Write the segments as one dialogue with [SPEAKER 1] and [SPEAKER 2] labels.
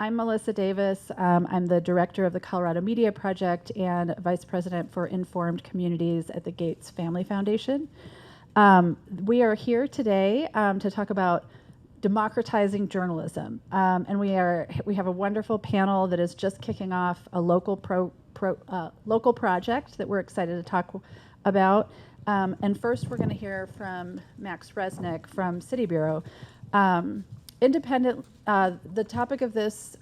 [SPEAKER 1] I'm Melissa Davis. I'm the director of the Colorado Media Project and vice president for Informed Communities at the Gates Family Foundation. We are here today to talk about democratizing journalism, and we have a wonderful panel that is just kicking off a local local project that we're excited to talk about. And first, we're going to hear from Max Resnick from City Bureau. The topic of this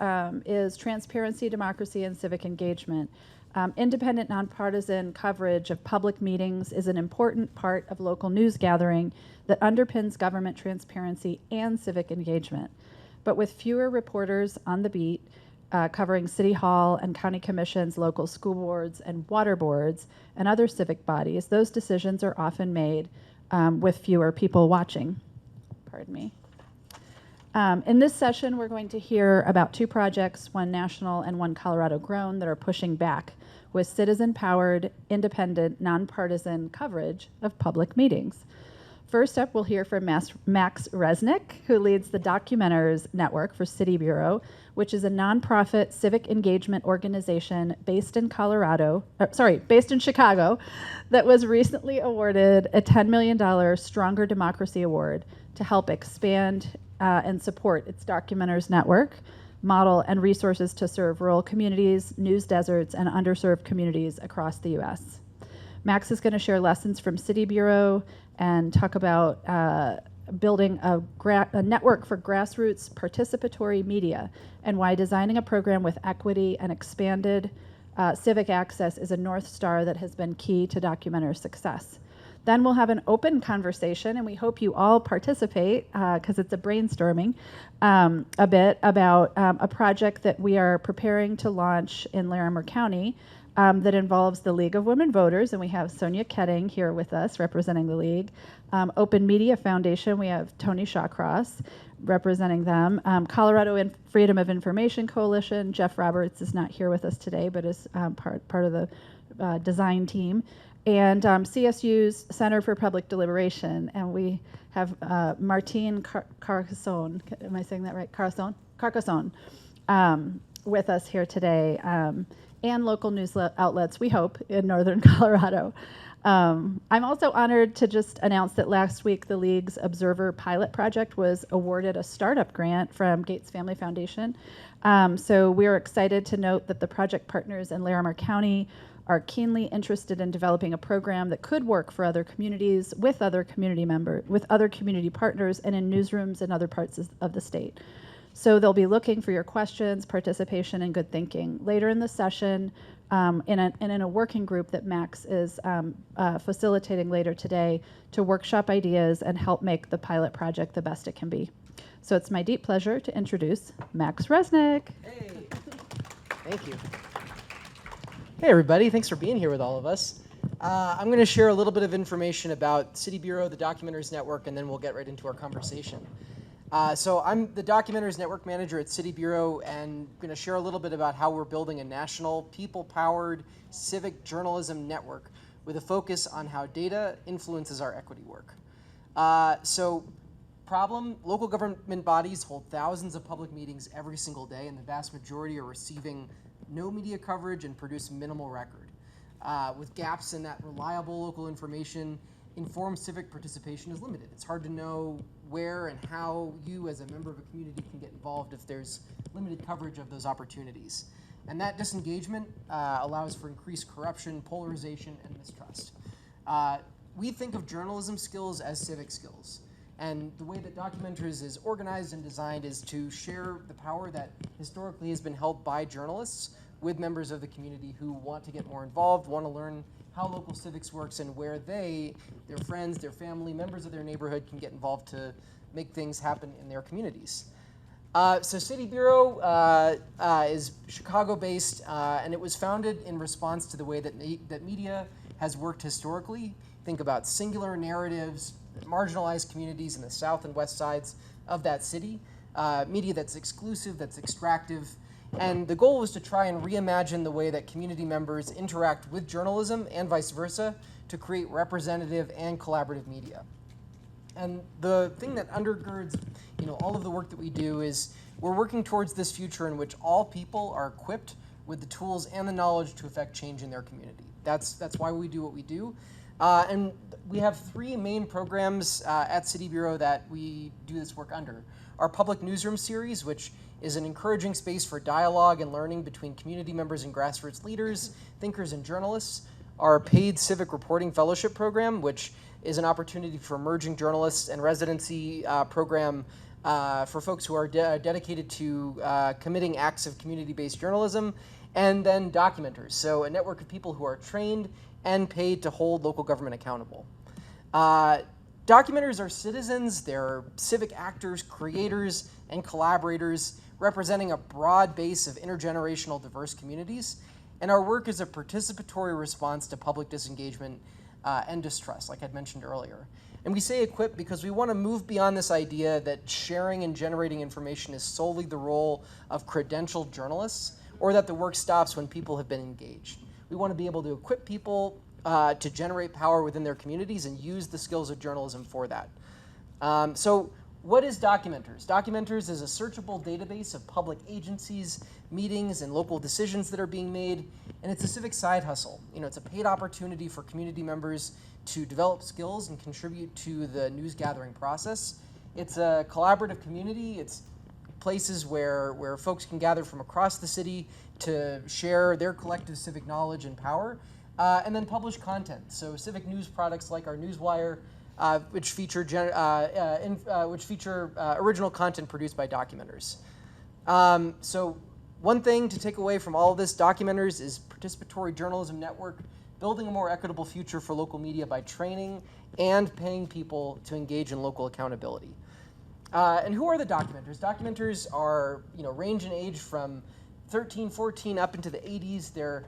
[SPEAKER 1] is transparency, democracy, and civic engagement. Independent, nonpartisan coverage of public meetings is an important part of local news gathering that underpins government transparency and civic engagement. But with fewer reporters on the beat, covering City Hall and county commissions, local school boards, and water boards, and other civic bodies, those decisions are often made with fewer people watching. Pardon me. In this session, we're going to hear about two projects, one national and one Colorado grown, that are pushing back with citizen-powered, independent, nonpartisan coverage of public meetings. First up, we'll hear from Max Resnick, who leads the Documenters Network for City Bureau, which is a nonprofit civic engagement organization based in Chicago, that was recently awarded a $10 million Stronger Democracy Award to help expand and support its Documenters Network model and resources to serve rural communities, news deserts, and underserved communities across the U.S. Max is going to share lessons from City Bureau and talk about building a network for grassroots participatory media and why designing a program with equity and expanded civic access is a North Star that has been key to Documenters' success. Then we'll have an open conversation, and we hope you all participate because it's a brainstorming a bit about a project that we are preparing to launch in Larimer County that involves the League of Women Voters, and we have Sonia Ketting here with us representing the League. Open Media Foundation, we have Tony Shawcross representing them. Colorado Freedom of Information Coalition, Jeff Roberts is not here with us today, but is part of the design team. And CSU's Center for Public Deliberation, and we have Martine Carcassonne, am I saying that right? Carcassonne, with us here today, and local news outlets, we hope, in northern Colorado. I'm also honored to just announce that last week the League's Observer Pilot Project was awarded a startup grant from Gates Family Foundation. So we're excited to note that the project partners in Larimer County are keenly interested in developing a program that could work for other communities, with other community partners, and in newsrooms in other parts of the state. So they'll be looking for your questions, participation, and good thinking. Later in the session, in a working group that Max is facilitating later today to workshop ideas and help make the pilot project the best it can be. So it's my deep pleasure to introduce Max Resnick.
[SPEAKER 2] Hey, thank you. Hey everybody, thanks for being here with all of us. I'm going to share a little bit of information about City Bureau, the Documenters Network, and then we'll get right into our conversation. So I'm the Documenters Network Manager at City Bureau, and going to share a little bit about how we're building a national, people-powered civic journalism network with a focus on how data influences our equity work. Problem, local government bodies hold thousands of public meetings every single day, and the vast majority are receiving no media coverage and produce minimal record. With gaps in that reliable local information, informed civic participation is limited. It's hard to know where and how you as a member of a community can get involved if there's limited coverage of those opportunities. And that disengagement allows for increased corruption, polarization, and mistrust. We think of journalism skills as civic skills. And the way that Documenters is organized and designed is to share the power that historically has been held by journalists with members of the community who want to get more involved, want to learn how local civics works, and where their friends, their family, members of their neighborhood can get involved to make things happen in their communities. So City Bureau is Chicago-based, and it was founded in response to the way that media has worked historically. Think about singular narratives, marginalized communities in the south and west sides of that city, media that's exclusive, that's extractive, and the goal was to try and reimagine the way that community members interact with journalism and vice versa to create representative and collaborative media. And the thing that undergirds, all of the work that we do is we're working towards this future in which all people are equipped with the tools and the knowledge to affect change in their community. That's why we do what we do. And we have three main programs at City Bureau that we do this work under. Our Public Newsroom series, which is an encouraging space for dialogue and learning between community members and grassroots leaders, thinkers, and journalists. Our paid Civic Reporting Fellowship program, which is an opportunity for emerging journalists and residency program for folks who are dedicated to committing acts of community-based journalism, and then documenters, so a network of people who are trained and paid to hold local government accountable. Documenters are citizens, they're civic actors, creators, and collaborators representing a broad base of intergenerational diverse communities, and our work is a participatory response to public disengagement and distrust, like I'd mentioned earlier. And we say equip because we want to move beyond this idea that sharing and generating information is solely the role of credentialed journalists, or that the work stops when people have been engaged. We want to be able to equip people to generate power within their communities and use the skills of journalism for that. So what is Documenters? Documenters is a searchable database of public agencies, meetings, and local decisions that are being made, and it's a civic side hustle. It's a paid opportunity for community members to develop skills and contribute to the news gathering process. It's a collaborative community. It's places where folks can gather from across the city to share their collective civic knowledge and power, and then publish content. So civic news products like our Newswire, which feature original content produced by Documenters. So one thing to take away from all of this, Documenters is participatory journalism network, building a more equitable future for local media by training and paying people to engage in local accountability. And who are the Documenters? Documenters are, range in age from 13, 14 up into the 80s. They're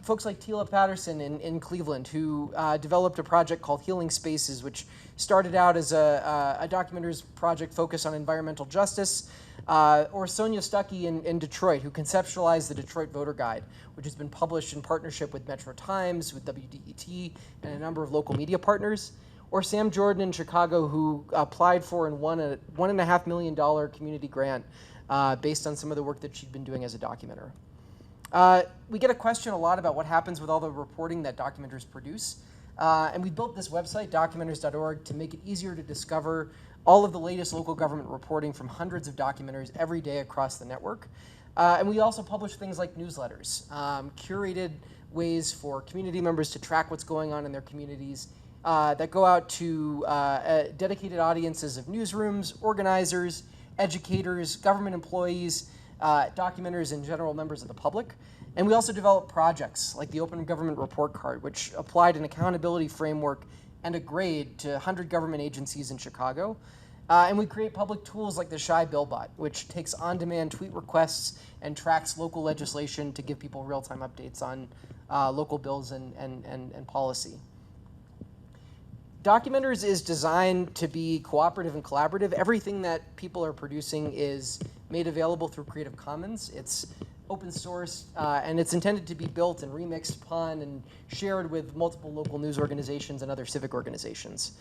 [SPEAKER 2] folks like Tila Patterson in Cleveland, who developed a project called Healing Spaces, which started out as a Documenters project focused on environmental justice, or Sonia Stuckey in Detroit, who conceptualized the Detroit Voter Guide, which has been published in partnership with Metro Times, with WDET, and a number of local media partners. Or Sam Jordan in Chicago, who applied for and won a $1.5 million community grant based on some of the work that she'd been doing as a documenter. We get a question a lot about what happens with all the reporting that Documenters produce. And we built this website, documenters.org, to make it easier to discover all of the latest local government reporting from hundreds of documenters every day across the network. And we also publish things like newsletters, curated ways for community members to track what's going on in their communities, that go out to dedicated audiences of newsrooms, organizers, educators, government employees, documenters, and general members of the public. And we also develop projects like the Open Government Report Card, which applied an accountability framework and a grade to 100 government agencies in Chicago. And we create public tools like the Shy Billbot, which takes on-demand tweet requests and tracks local legislation to give people real-time updates on local bills and policy. Documenters is designed to be cooperative and collaborative. Everything that people are producing is made available through Creative Commons. It's open source, and it's intended to be built and remixed upon and shared with multiple local news organizations and other civic organizations.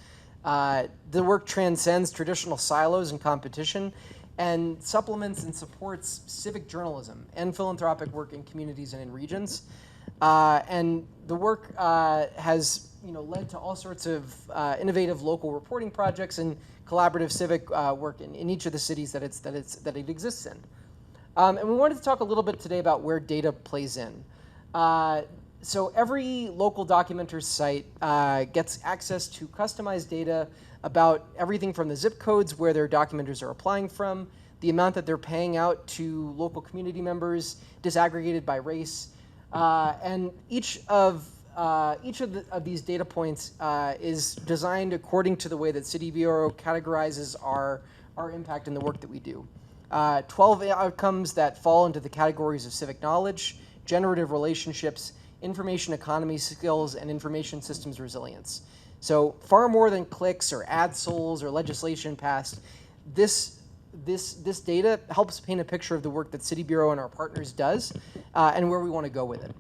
[SPEAKER 2] The work transcends traditional silos and competition and supplements and supports civic journalism and philanthropic work in communities and in regions. And the work has led to all sorts of innovative local reporting projects and collaborative civic work in each of the cities that it exists in. And we wanted to talk a little bit today about where data plays in. So every local documenter site gets access to customized data about everything from the zip codes where their documenters are applying from, the amount that they're paying out to local community members, disaggregated by race, and each of these data points is designed according to the way that City Bureau categorizes our impact in the work that we do. 12 outcomes that fall into the categories of civic knowledge, generative relationships, information economy skills, and information systems resilience. So far more than clicks or ad souls or legislation passed, this data helps paint a picture of the work that City Bureau and our partners does and where we want to go with it.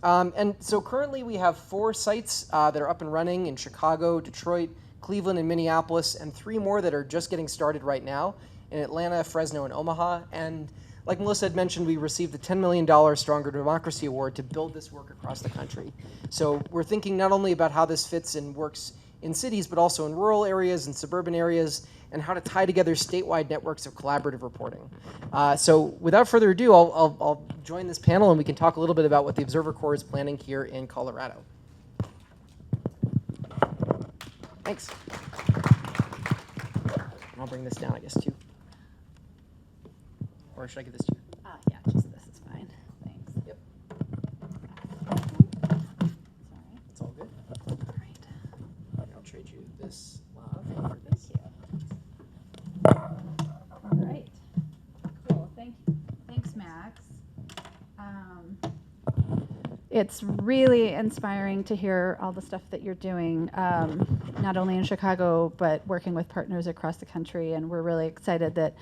[SPEAKER 2] And so currently we have 4 sites that are up and running in Chicago, Detroit, Cleveland, and Minneapolis, and 3 more that are just getting started right now in Atlanta, Fresno, and Omaha. And like Melissa had mentioned, we received the $10 million Stronger Democracy Award to build this work across the country. So we're thinking not only about how this fits and works in cities, but also in rural areas and suburban areas, and how to tie together statewide networks of collaborative reporting. So without further ado, I'll join this panel and we can talk a little bit about what the Observer Corps is planning here in Colorado. Thanks. I'll bring this down, I guess, too. Or should I give this to you?
[SPEAKER 1] Yeah, just this is fine. Thanks.
[SPEAKER 2] Yep.
[SPEAKER 1] Sorry.
[SPEAKER 2] It's all good.
[SPEAKER 1] All right.
[SPEAKER 2] I'll trade you this for this.
[SPEAKER 1] All right. Cool. Thank you. Thanks, Max. It's really inspiring to hear all the stuff that you're doing, not only in Chicago, but working with partners across the country. And we're really excited that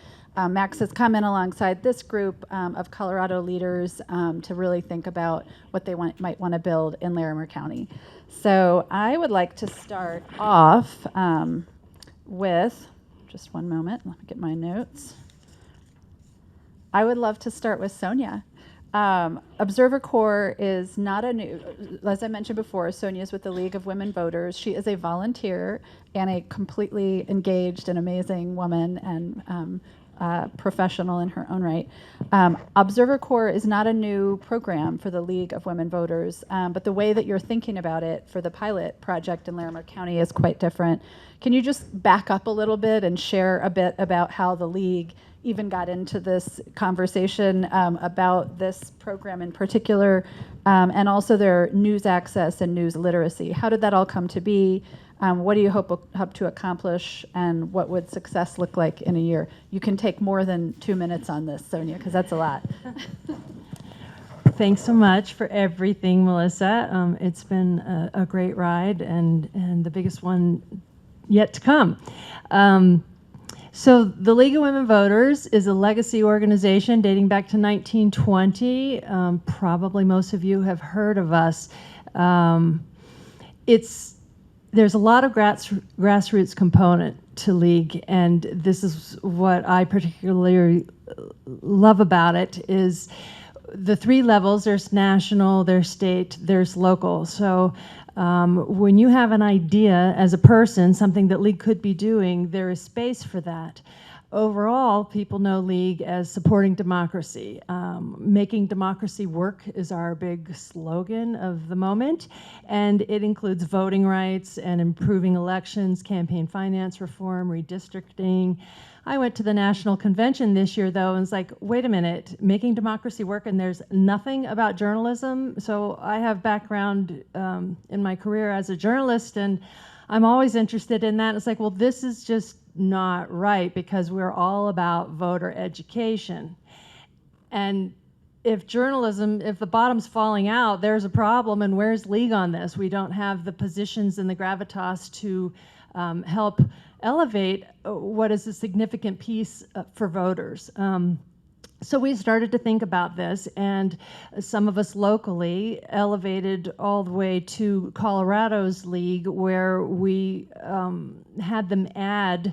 [SPEAKER 1] Max has come in alongside this group of Colorado leaders to really think about what they might want to build in Larimer County. So I would like to start off with, just one moment, let me get my notes. I would love to start with Sonia. Observer Corps is not a new, as I mentioned before, Sonia is with the League of Women Voters. She is a volunteer and a completely engaged and amazing woman and professional in her own right. Observer Corps is not a new program for the League of Women Voters, but the way that you're thinking about it for the pilot project in Larimer County is quite different. Can you just back up a little bit and share a bit about how the League even got into this conversation about this program in particular, and also their news access and news literacy? How did that all come to be? What do you hope to accomplish, and what would success look like in a year? You can take more than 2 minutes on this, Sonia, because that's a lot.
[SPEAKER 3] Thanks so much for everything, Melissa. It's been a great ride and the biggest one yet to come. So the League of Women Voters is a legacy organization dating back to 1920. Probably most of you have heard of us. There's a lot of grassroots component to League, and this is what I particularly love about it, is the 3 levels. There's national, there's state, there's local. So when you have an idea as a person, something that League could be doing, there is space for that. Overall, people know League as supporting democracy. Making democracy work is our big slogan of the moment, and it includes voting rights and improving elections, campaign finance reform, redistricting. I went to the national convention this year, though, and was like, wait a minute, making democracy work, and there's nothing about journalism. So I have background in my career as a journalist, and I'm always interested in that. It's like, well, this is just not right, because we're all about voter education. And if journalism, if the bottom's falling out, there's a problem, and where's League on this? We don't have the positions and the gravitas to help elevate what is a significant piece for voters. So we started to think about this, and some of us locally elevated all the way to Colorado's League, where we had them add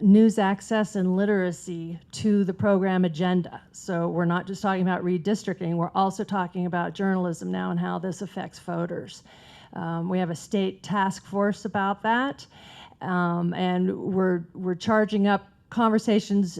[SPEAKER 3] news access and literacy to the program agenda. So we're not just talking about redistricting, we're also talking about journalism now and how this affects voters. We have a state task force about that, and we're charging up conversations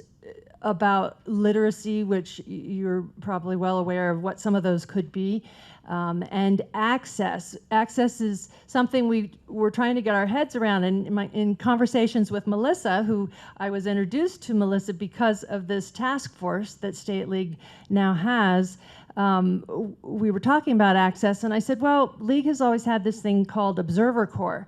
[SPEAKER 3] about literacy, which you're probably well aware of what some of those could be, and access. Access is something we're trying to get our heads around. And in conversations with Melissa, who I was introduced to Melissa because of this task force that State League now has, we were talking about access, and I said, well, League has always had this thing called Observer Corps.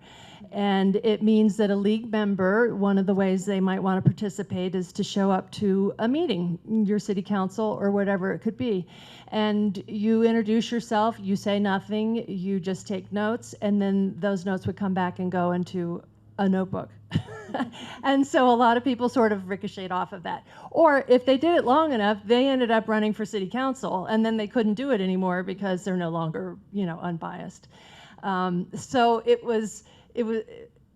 [SPEAKER 3] And it means that a League member, one of the ways they might want to participate is to show up to a meeting, your city council or whatever it could be. And you introduce yourself, you say nothing, you just take notes, and then those notes would come back and go into a notebook. And so a lot of people sort of ricocheted off of that. Or if they did it long enough, they ended up running for city council, and then they couldn't do it anymore because they're no longer, unbiased. So it was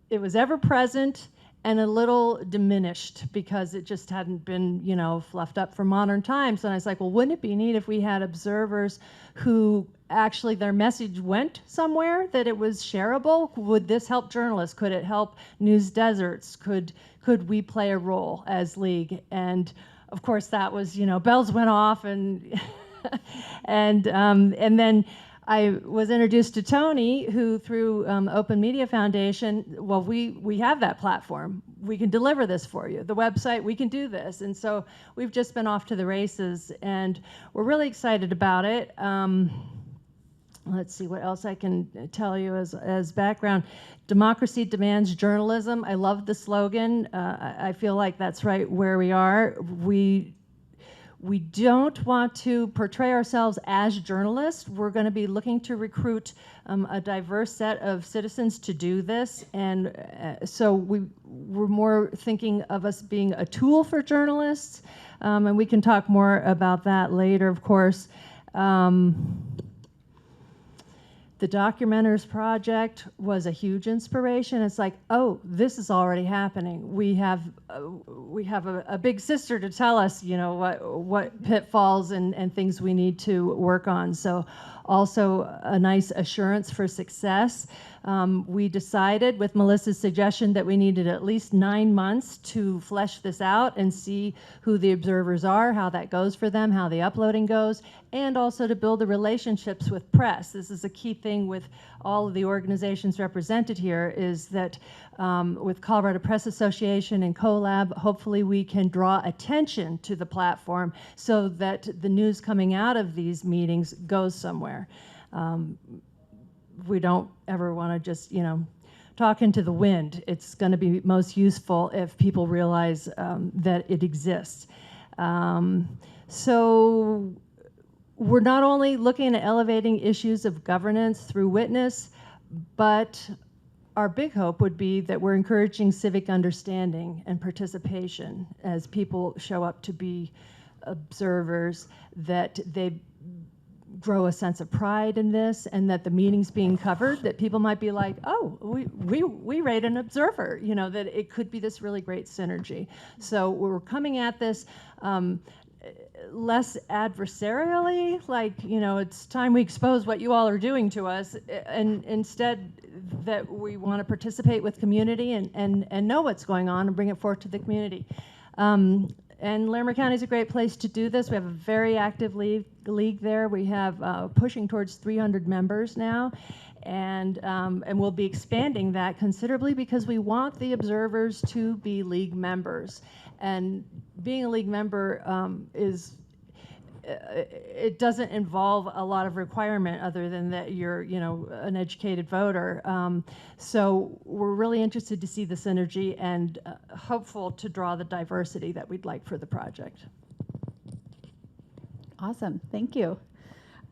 [SPEAKER 3] it was ever present and a little diminished because it just hadn't been, fluffed up for modern times. And I was like, well, wouldn't it be neat if we had observers who actually their message went somewhere, that it was shareable? Would this help journalists? Could it help news deserts? Could we play a role as League? And of course, that was, bells went off, and and then I was introduced to Tony, who through Open Media Foundation, well, we have that platform. We can deliver this for you. The website, we can do this. And so we've just been off to the races, and we're really excited about it. Let's see what else I can tell you as background. Democracy demands journalism. I love the slogan. I feel like that's right where we are. We don't want to portray ourselves as journalists. We're going to be looking to recruit a diverse set of citizens to do this. And so we're more thinking of us being a tool for journalists. And we can talk more about that later, of course. The Documenters Project was a huge inspiration. It's like, oh, this is already happening. We have a big sister to tell us, what pitfalls and things we need to work on. So also a nice assurance for success. We decided with Melissa's suggestion that we needed at least 9 months to flesh this out and see who the observers are, how that goes for them, how the uploading goes, and also to build the relationships with press. This is a key thing with all of the organizations represented here, is that with Colorado Press Association and CoLab, hopefully we can draw attention to the platform so that the news coming out of these meetings goes somewhere. We don't ever want to just, talk into the wind. It's going to be most useful if people realize that it exists. So we're not only looking at elevating issues of governance through witness, but our big hope would be that we're encouraging civic understanding and participation as people show up to be observers, that they grow a sense of pride in this, and that the meetings being covered, that people might be like, oh, we rate an observer, that it could be this really great synergy. So we're coming at this less adversarially, like, it's time we expose what you all are doing to us, and instead that we want to participate with community and know what's going on and bring it forth to the community. And Larimer County is a great place to do this. We have a very active league there. We have pushing towards 300 members now, and we'll be expanding that considerably because we want the observers to be league members. And being a league member it doesn't involve a lot of requirement other than that you're, an educated voter. So we're really interested to see the synergy and hopeful to draw the diversity that we'd like for the project.
[SPEAKER 1] Awesome, thank you.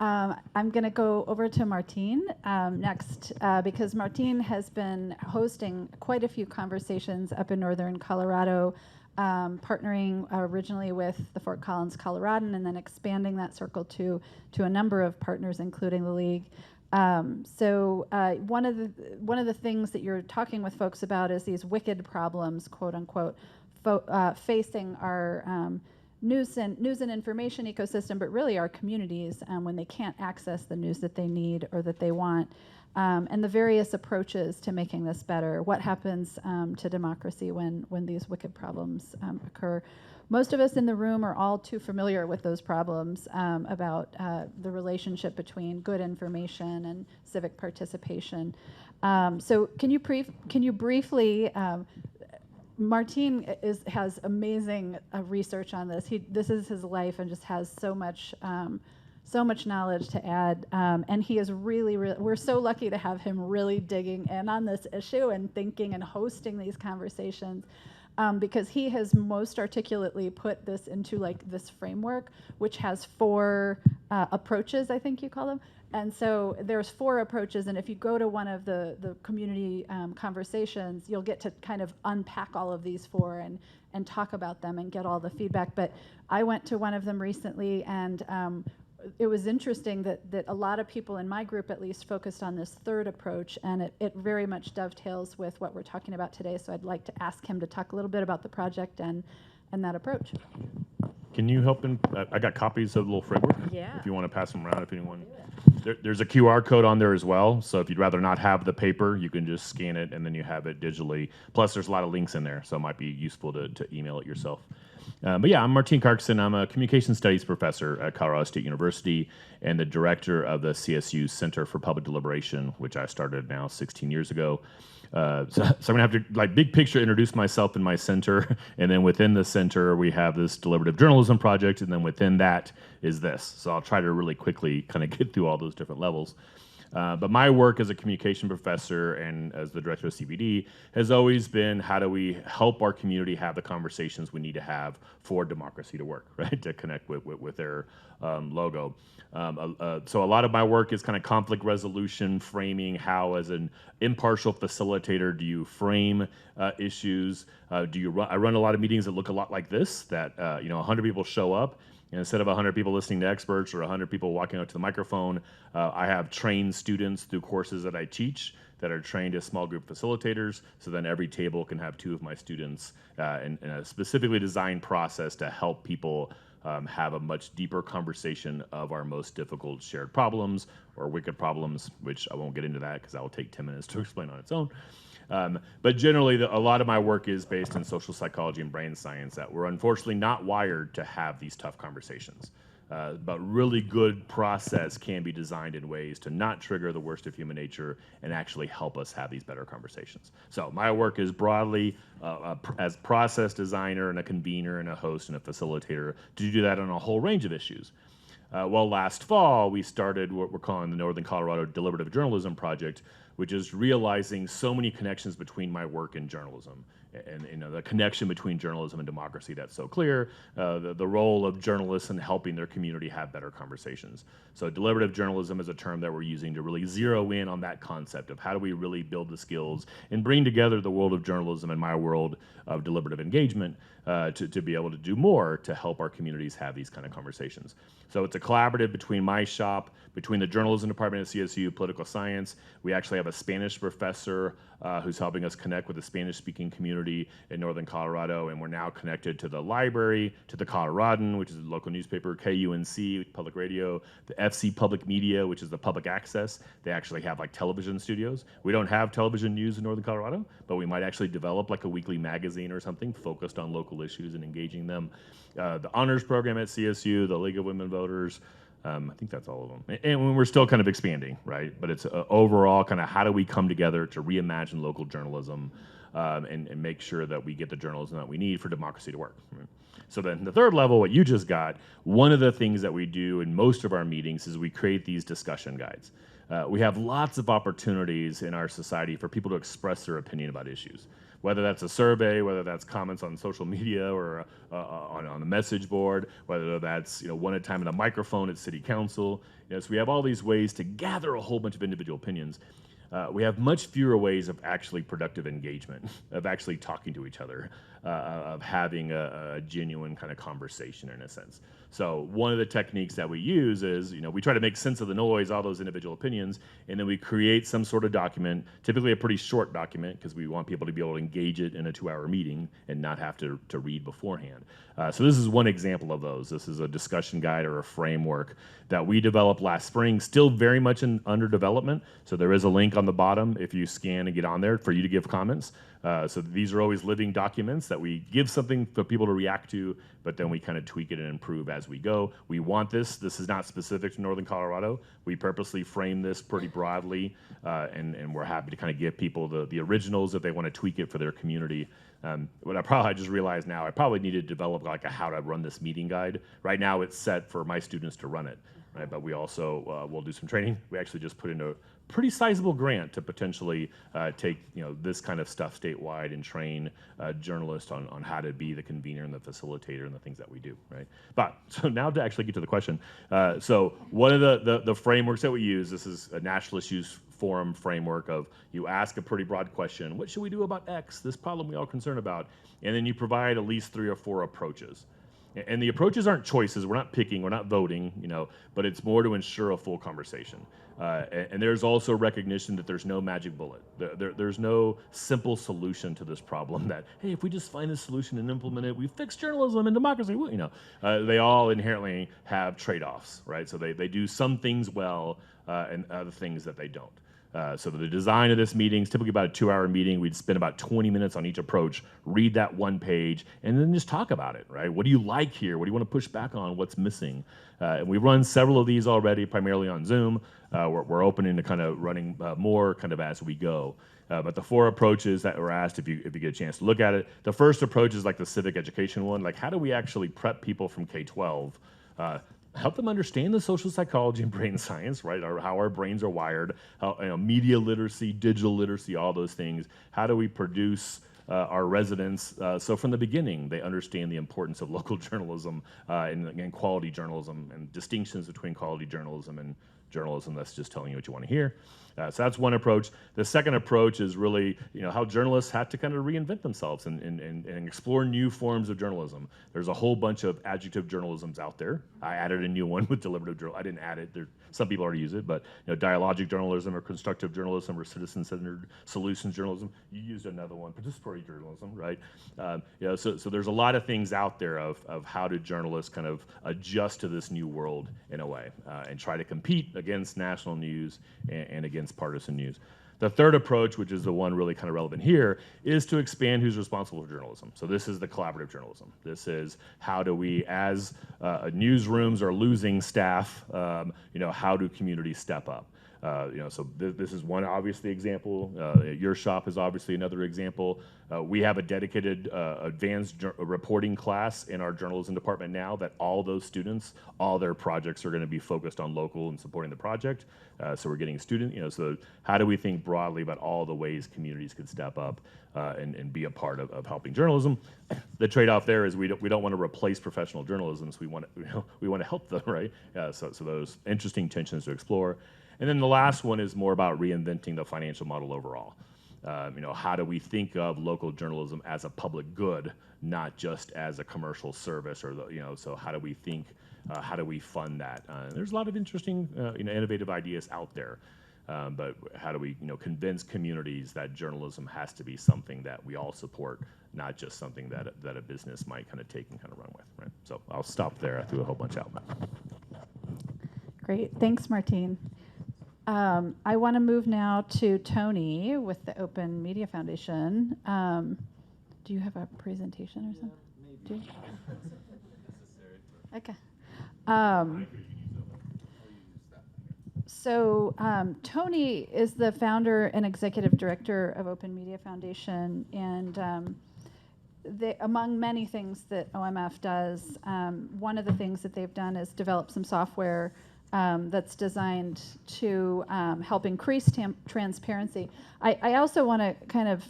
[SPEAKER 1] I'm going to go over to Martine next because Martine has been hosting quite a few conversations up in northern Colorado, partnering originally with the Fort Collins Coloradan and then expanding that circle to a number of partners, including the League. So one of the things that you're talking with folks about is these wicked problems, quote unquote, facing our news and information ecosystem, but really our communities when they can't access the news that they need or that they want. And the various approaches to making this better. What happens to democracy when these wicked problems occur? Most of us in the room are all too familiar with those problems about the relationship between good information and civic participation. So can you briefly, Martine has amazing research on this. This is his life and just has so much knowledge to add, and he is really, we're so lucky to have him really digging in on this issue and thinking and hosting these conversations, because he has most articulately put this into like this framework, which has 4 approaches, I think you call them. And so there's 4 approaches, and if you go to one of the community conversations, you'll get to kind of unpack all of these 4 and talk about them and get all the feedback. But I went to one of them recently, and it was interesting that a lot of people in my group at least focused on this third approach, and it very much dovetails with what we're talking about today. So I'd like to ask him to talk a little bit about the project and that approach.
[SPEAKER 4] Can you help in? I got copies of the little framework.
[SPEAKER 1] Yeah.
[SPEAKER 4] If you want to pass them around, if anyone. There's a QR code on there as well. So if you'd rather not have the paper, you can just scan it and then you have it digitally. Plus, there's a lot of links in there, so it might be useful to email it yourself. But yeah, I'm Martin Karkson. I'm a communication studies professor at Colorado State University and the director of the CSU Center for Public Deliberation, which I started now 16 years ago. So I'm gonna have to, like, big picture, introduce myself and my center, and then within the center we have this deliberative journalism project, and then within that is this. So I'll try to really quickly kind of get through all those different levels. But my work as a communication professor and as the director of CBD has always been, how do we help our community have the conversations we need to have for democracy to work, right? To connect with their logo. So a lot of my work is kind of conflict resolution, framing. How, as an impartial facilitator, do you frame issues? I run a lot of meetings that look a lot like this, that 100 people show up. And instead of 100 people listening to experts or 100 people walking up to the microphone, I have trained students through courses that I teach that are trained as small group facilitators. So then every table can have 2 of my students in a specifically designed process to help people have a much deeper conversation of our most difficult shared problems or wicked problems, which I won't get into that because that will take 10 minutes to explain on its own. But generally, a lot of my work is based in social psychology and brain science, that we're unfortunately not wired to have these tough conversations. But really good process can be designed in ways to not trigger the worst of human nature and actually help us have these better conversations. So my work is broadly as process designer and a convener and a host and a facilitator to do that on a whole range of issues. Well, last fall, we started what we're calling the Northern Colorado Deliberative Journalism Project, which is realizing so many connections between my work and journalism, and the connection between journalism and democracy that's so clear, the role of journalists in helping their community have better conversations. So deliberative journalism is a term that we're using to really zero in on that concept of how do we really build the skills and bring together the world of journalism and my world of deliberative engagement to be able to do more to help our communities have these kind of conversations. So it's a collaborative between my shop, between the journalism department at CSU, political science. We actually have a Spanish professor who's helping us connect with the Spanish-speaking community in Northern Colorado, and we're now connected to the library, to the Coloradan, which is a local newspaper, KUNC, public radio, the FC Public Media, which is the public access. They actually have like television studios. We don't have television news in Northern Colorado, but we might actually develop like a weekly magazine or something focused on local issues and engaging them. The honors program at CSU, the League of Women Voters, I think that's all of them. And we're still kind of expanding, right? But it's overall kind of how do we come together to reimagine local journalism and make sure that we get the journalism that we need for democracy to work. Right? So then the third level, what you just got, one of the things that we do in most of our meetings is we create these discussion guides. We have lots of opportunities in our society for people to express their opinion about issues, whether that's a survey, whether that's comments on social media or on the message board, whether that's one at a time in a microphone at city council. So we have all these ways to gather a whole bunch of individual opinions. We have much fewer ways of actually productive engagement, of actually talking to each other, of having a genuine kind of conversation in a sense. So one of the techniques that we use is, we try to make sense of the noise, all those individual opinions, and then we create some sort of document, typically a pretty short document, because we want people to be able to engage it in a 2-hour meeting and not have to read beforehand. So this is one example of those. This is a discussion guide or a framework that we developed last spring, still very much under development. So there is a link on the bottom if you scan and get on there for you to give comments. So these are always living documents that we give something for people to react to, but then we kind of tweak it and improve as we go. We want this. This is not specific to Northern Colorado. We purposely frame this pretty broadly, and we're happy to kind of give people the originals if they want to tweak it for their community. What I just realized now, I probably need to develop like a how to run this meeting guide. Right now it's set for my students to run it, right? But we also will do some training. We actually just put in a pretty sizable grant to potentially take this kind of stuff statewide and train journalists on how to be the convener and the facilitator and the things that we do, right? But so now to actually get to the question. So one of the frameworks that we use, this is a National Issues Forum framework of you ask a pretty broad question, what should we do about X, this problem we all concerned about, and then you provide at least 3 or 4 approaches. And the approaches aren't choices. We're not picking. We're not voting. But it's more to ensure a full conversation. And there's also recognition that there's no magic bullet. There's no simple solution to this problem that, hey, if we just find this solution and implement it, we fix journalism and democracy. They all inherently have trade-offs, right? So they do some things well and other things that they don't. So the design of this meeting is typically about a 2-hour meeting. We'd spend about 20 minutes on each approach, read that one page, and then just talk about it, right? What do you like here? What do you want to push back on? What's missing? And we've run several of these already, primarily on Zoom. We're opening to kind of running more kind of as we go. But the 4 approaches that were asked, if you get a chance to look at it, the first approach is like the civic education one. Like, how do we actually prep people from K-12? Help them understand the social psychology and brain science, right? Or how our brains are wired, how, media literacy, digital literacy, all those things. How do we produce our residents so from the beginning they understand the importance of local journalism and quality journalism and distinctions between quality journalism and journalism that's just telling you what you want to hear. So that's one approach. The second approach is really, how journalists had to kind of reinvent themselves and explore new forms of journalism. There's a whole bunch of adjective journalisms out there. I added a new one with deliberative journalism. I didn't add it. Some people already use it, but dialogic journalism or constructive journalism or citizen-centered solutions journalism. You used another one, participatory journalism, right? So there's a lot of things out there of how do journalists kind of adjust to this new world in a way and try to compete against national news and against partisan news. The third approach, which is the one really kind of relevant here, is to expand who's responsible for journalism. So this is the collaborative journalism. This is how do we, as newsrooms are losing staff, how do communities step up? So this is one obviously example. Your shop is obviously another example. We have a dedicated advanced reporting class in our journalism department now that all those students, all their projects are going to be focused on local and supporting the project. So we're getting students, so how do we think broadly about all the ways communities could step up and be a part of helping journalism? The trade-off there is we don't want to replace professional journalism, so we want to help them, right? So those interesting tensions to explore. And then the last one is more about reinventing the financial model overall. How do we think of local journalism as a public good, not just as a commercial service, or so how do we think, how do we fund that? There's a lot of interesting, innovative ideas out there, but how do we, convince communities that journalism has to be something that we all support, not just something that a business might kind of take and kind of run with, right? So I'll stop there. I threw a whole bunch out.
[SPEAKER 1] Great, thanks, Martine. I want to move now to Tony with the Open Media Foundation. Do you have a presentation or something? Yeah, maybe. Okay. So Tony is the founder and executive director of Open Media Foundation, and among many things that OMF does, one of the things that they've done is develop some software that's designed to help increase transparency. I also want to kind of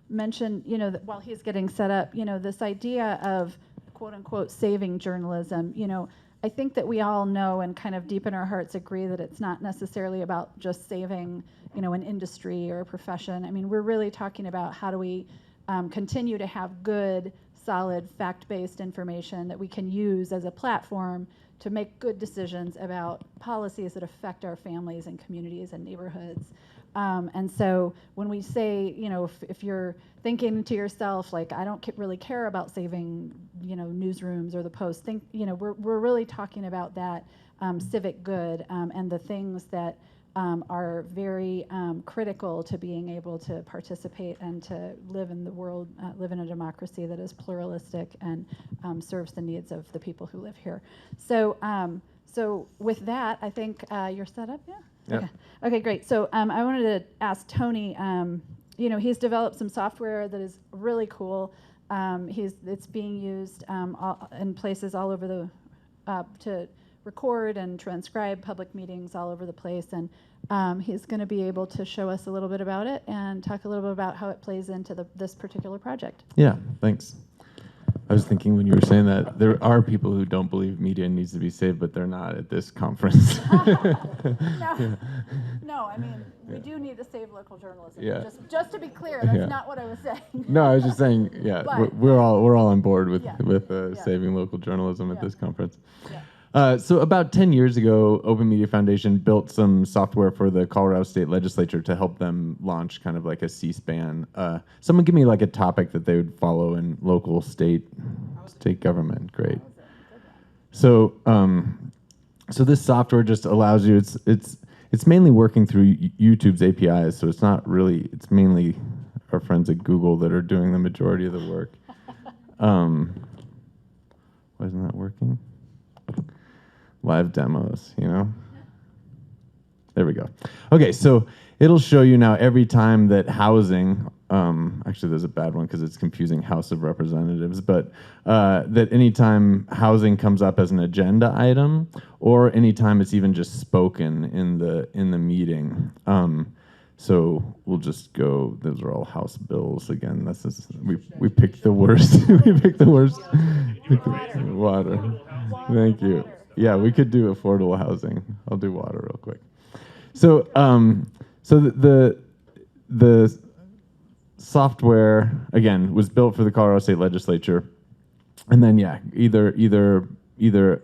[SPEAKER 1] mention, that while he's getting set up, this idea of quote unquote saving journalism, I think that we all know and kind of deep in our hearts agree that it's not necessarily about just saving, an industry or a profession. I mean, we're really talking about how do we continue to have good, solid, fact-based information that we can use as a platform to make good decisions about policies that affect our families and communities and neighborhoods. And so when we say, if you're thinking to yourself, like, I don't really care about saving, newsrooms or the Post, we're really talking about that civic good and the things that are very critical to being able to participate and to live in the world, live in a democracy that is pluralistic and serves the needs of the people who live here. So, so with that, I think you're set up, yeah?
[SPEAKER 5] Yeah.
[SPEAKER 1] Okay. Okay, great. So I wanted to ask Tony, he's developed some software that is really cool. It's being used in places all over the, to record and transcribe public meetings all over the place, and he's going to be able to show us a little bit about it and talk a little bit about how it plays into this particular project.
[SPEAKER 5] Yeah, thanks. I was thinking when you were saying that, there are people who don't believe media needs to be saved, but they're not at this conference.
[SPEAKER 1] No, no, I mean, we do need to save local journalism.
[SPEAKER 5] Yeah.
[SPEAKER 1] Just to be clear, that's
[SPEAKER 5] Yeah.
[SPEAKER 1] not what I was saying.
[SPEAKER 5] No, I was just saying, yeah,
[SPEAKER 1] But-
[SPEAKER 5] we're all on board with
[SPEAKER 1] Yeah. Yeah.
[SPEAKER 5] saving local journalism at
[SPEAKER 1] Yeah.
[SPEAKER 5] this conference.
[SPEAKER 1] Yeah.
[SPEAKER 5] So about 10 years ago, Open Media Foundation built some software for the Colorado State Legislature to help them launch kind of like a C-SPAN. Someone give me like a topic that they would follow in local state government. Great. So so this software just allows you. It's mainly working through YouTube's APIs. So it's not really. It's mainly our friends at Google that are doing the majority of the work. Why isn't that working? Live demos, you know? There we go. Okay, so it'll show you now every time that housing, actually there's a bad one because it's confusing House of Representatives, but that anytime housing comes up as an agenda item, or anytime it's even just spoken in the meeting. So we'll just go, those are all House bills again. We picked the worst. We picked the worst. Water. Thank you. Yeah, we could do affordable housing. I'll do water real quick. So, so the software again was built for the Colorado State Legislature, and then yeah, either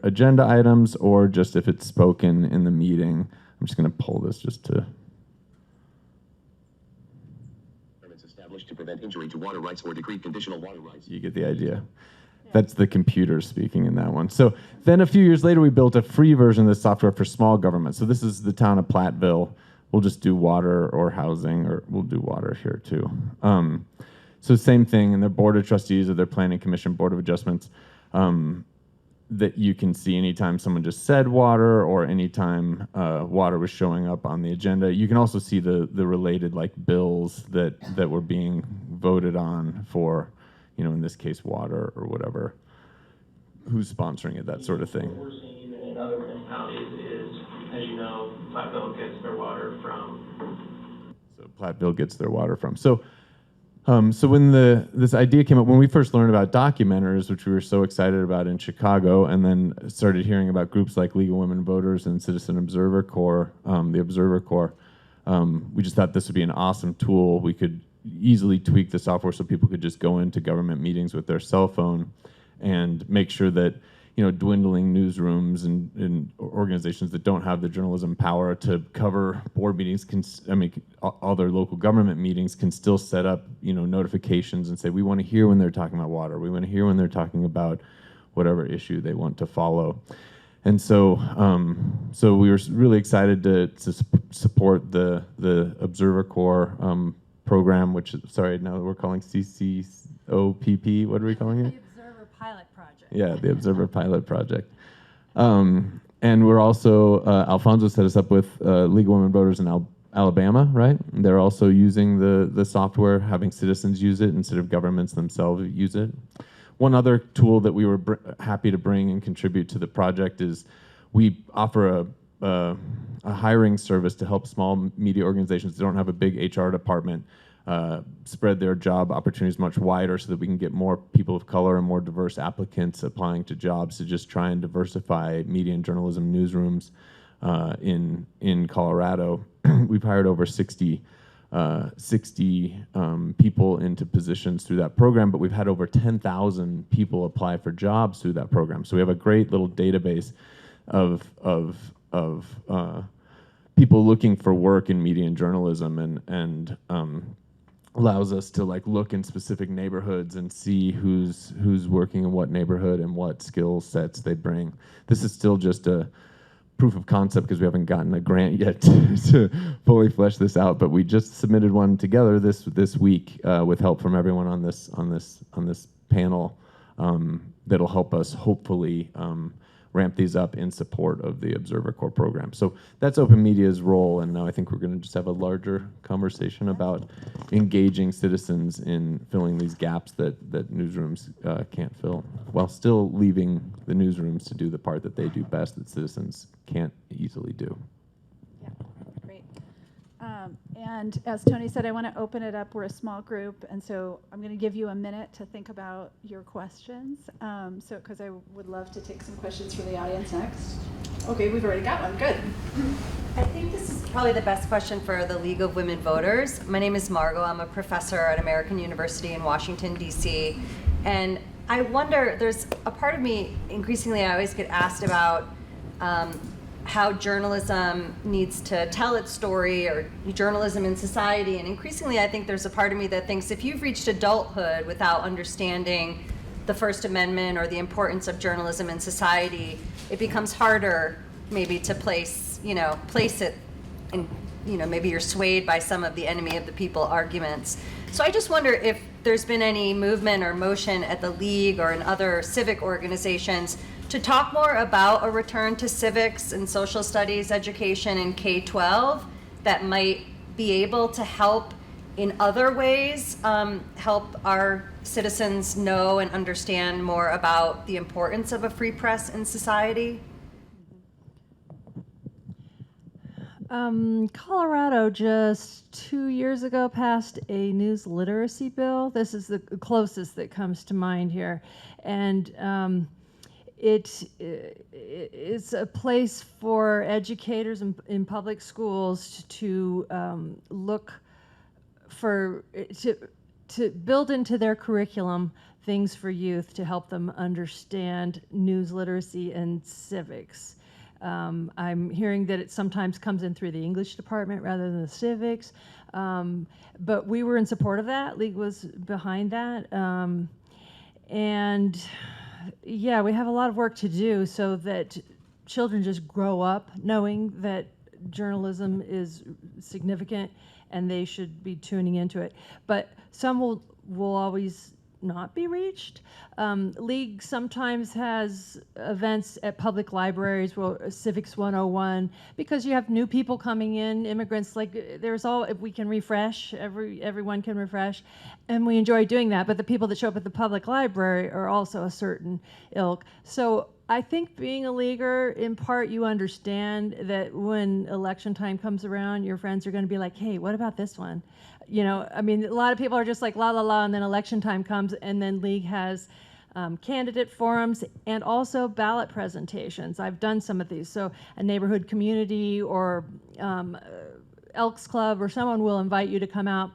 [SPEAKER 5] agenda items or just if it's spoken in the meeting. I'm just going to pull this just to.
[SPEAKER 6] Established to prevent injury to water rights or decree conditional water rights.
[SPEAKER 5] You get the idea. That's the computer speaking in that one. So then a few years later, we built a free version of this software for small government. So this is the town of Platteville. We'll just do water or housing, or we'll do water here too. So same thing in their board of trustees or their planning commission board of adjustments, that you can see anytime someone just said water or anytime water was showing up on the agenda. You can also see the related like bills that were being voted on for, you know, in this case, water or whatever, who's sponsoring it, that sort of thing.
[SPEAKER 7] What we're seeing in other municipalities is, as you know, Platteville gets their water from.
[SPEAKER 5] So Platteville gets their water from. So when this idea came up, when we first learned about documenters, which we were so excited about in Chicago, and then started hearing about groups like League of Women Voters and Citizen Observer Corps, the Observer Corps, we just thought this would be an awesome tool. We could easily tweak the software so people could just go into government meetings with their cell phone and make sure that, you know, dwindling newsrooms and organizations that don't have the journalism power to cover board meetings all their local government meetings can still set up, you know, notifications and say, we want to hear when they're talking about water. We want to hear when they're talking about whatever issue they want to follow. And so, so we were really excited to support the Observer Corps program, which, sorry, now we're calling CCOPP. What are we calling it?
[SPEAKER 3] The Observer Pilot Project.
[SPEAKER 5] Yeah, the Observer Pilot Project. And we're also, Alfonso set us up with League of Women Voters in Alabama, right? They're also using the software, having citizens use it instead of governments themselves use it. One other tool that we were happy to bring and contribute to the project is we offer a hiring service to help small media organizations that don't have a big HR department spread their job opportunities much wider so that we can get more people of color and more diverse applicants applying to jobs, to just try and diversify media and journalism newsrooms in Colorado. We've hired over 60 people into positions through that program, but we've had over 10,000 people apply for jobs through that program. So we have a great little database of people looking for work in media and journalism, and allows us to like look in specific neighborhoods and see who's working in what neighborhood and what skill sets they bring. This is still just a proof of concept because we haven't gotten a grant yet to fully flesh this out, but we just submitted one together this week with help from everyone on this panel that'll help us hopefully ramp these up in support of the Observer Corps program. So that's Open Media's role, and now I think we're going to just have a larger conversation about engaging citizens in filling these gaps that newsrooms can't fill, while still leaving the newsrooms to do the part that they do best that citizens can't easily do.
[SPEAKER 1] Yeah, great. And as Tony said, I want to open it up. We're a small group, and so I'm going to give you a minute to think about your questions. Because I would love to take some questions from the audience next. Okay, we've already got one. Good.
[SPEAKER 8] I think this is probably the best question for the League of Women Voters. My name is Margot. I'm a professor at American University in Washington, D.C. And I wonder, there's a part of me, increasingly I always get asked about how journalism needs to tell its story, or journalism in society. And increasingly I think there's a part of me that thinks if you've reached adulthood without understanding the First Amendment or the importance of journalism in society, it becomes harder maybe to place it in, maybe you're swayed by some of the enemy of the people arguments. So I just wonder if there's been any movement or motion at the League or in other civic organizations to talk more about a return to civics and social studies education in K-12 that might be able to help in other ways, help our citizens know and understand more about the importance of a free press in society?
[SPEAKER 3] Colorado just 2 years ago passed a news literacy bill. This is the closest that comes to mind here. And it's a place for educators in public schools to look for, to build into their curriculum things for youth to help them understand news literacy and civics. I'm hearing that it sometimes comes in through the English department rather than the civics, but we were in support of that. League was behind that, and yeah, we have a lot of work to do so that children just grow up knowing that journalism is significant and they should be tuning into it. But some will always not be reached. League sometimes has events at public libraries, Civics 101, because you have new people coming in, immigrants, like if we can refresh, everyone can refresh, and we enjoy doing that, but the people that show up at the public library are also a certain ilk. So I think being a leaguer, in part, you understand that when election time comes around, your friends are going to be like, hey, what about this one? I mean, a lot of people are just like, la, la, la, and then election time comes, and then League has candidate forums and also ballot presentations. I've done some of these. So a neighborhood community or Elks Club or someone will invite you to come out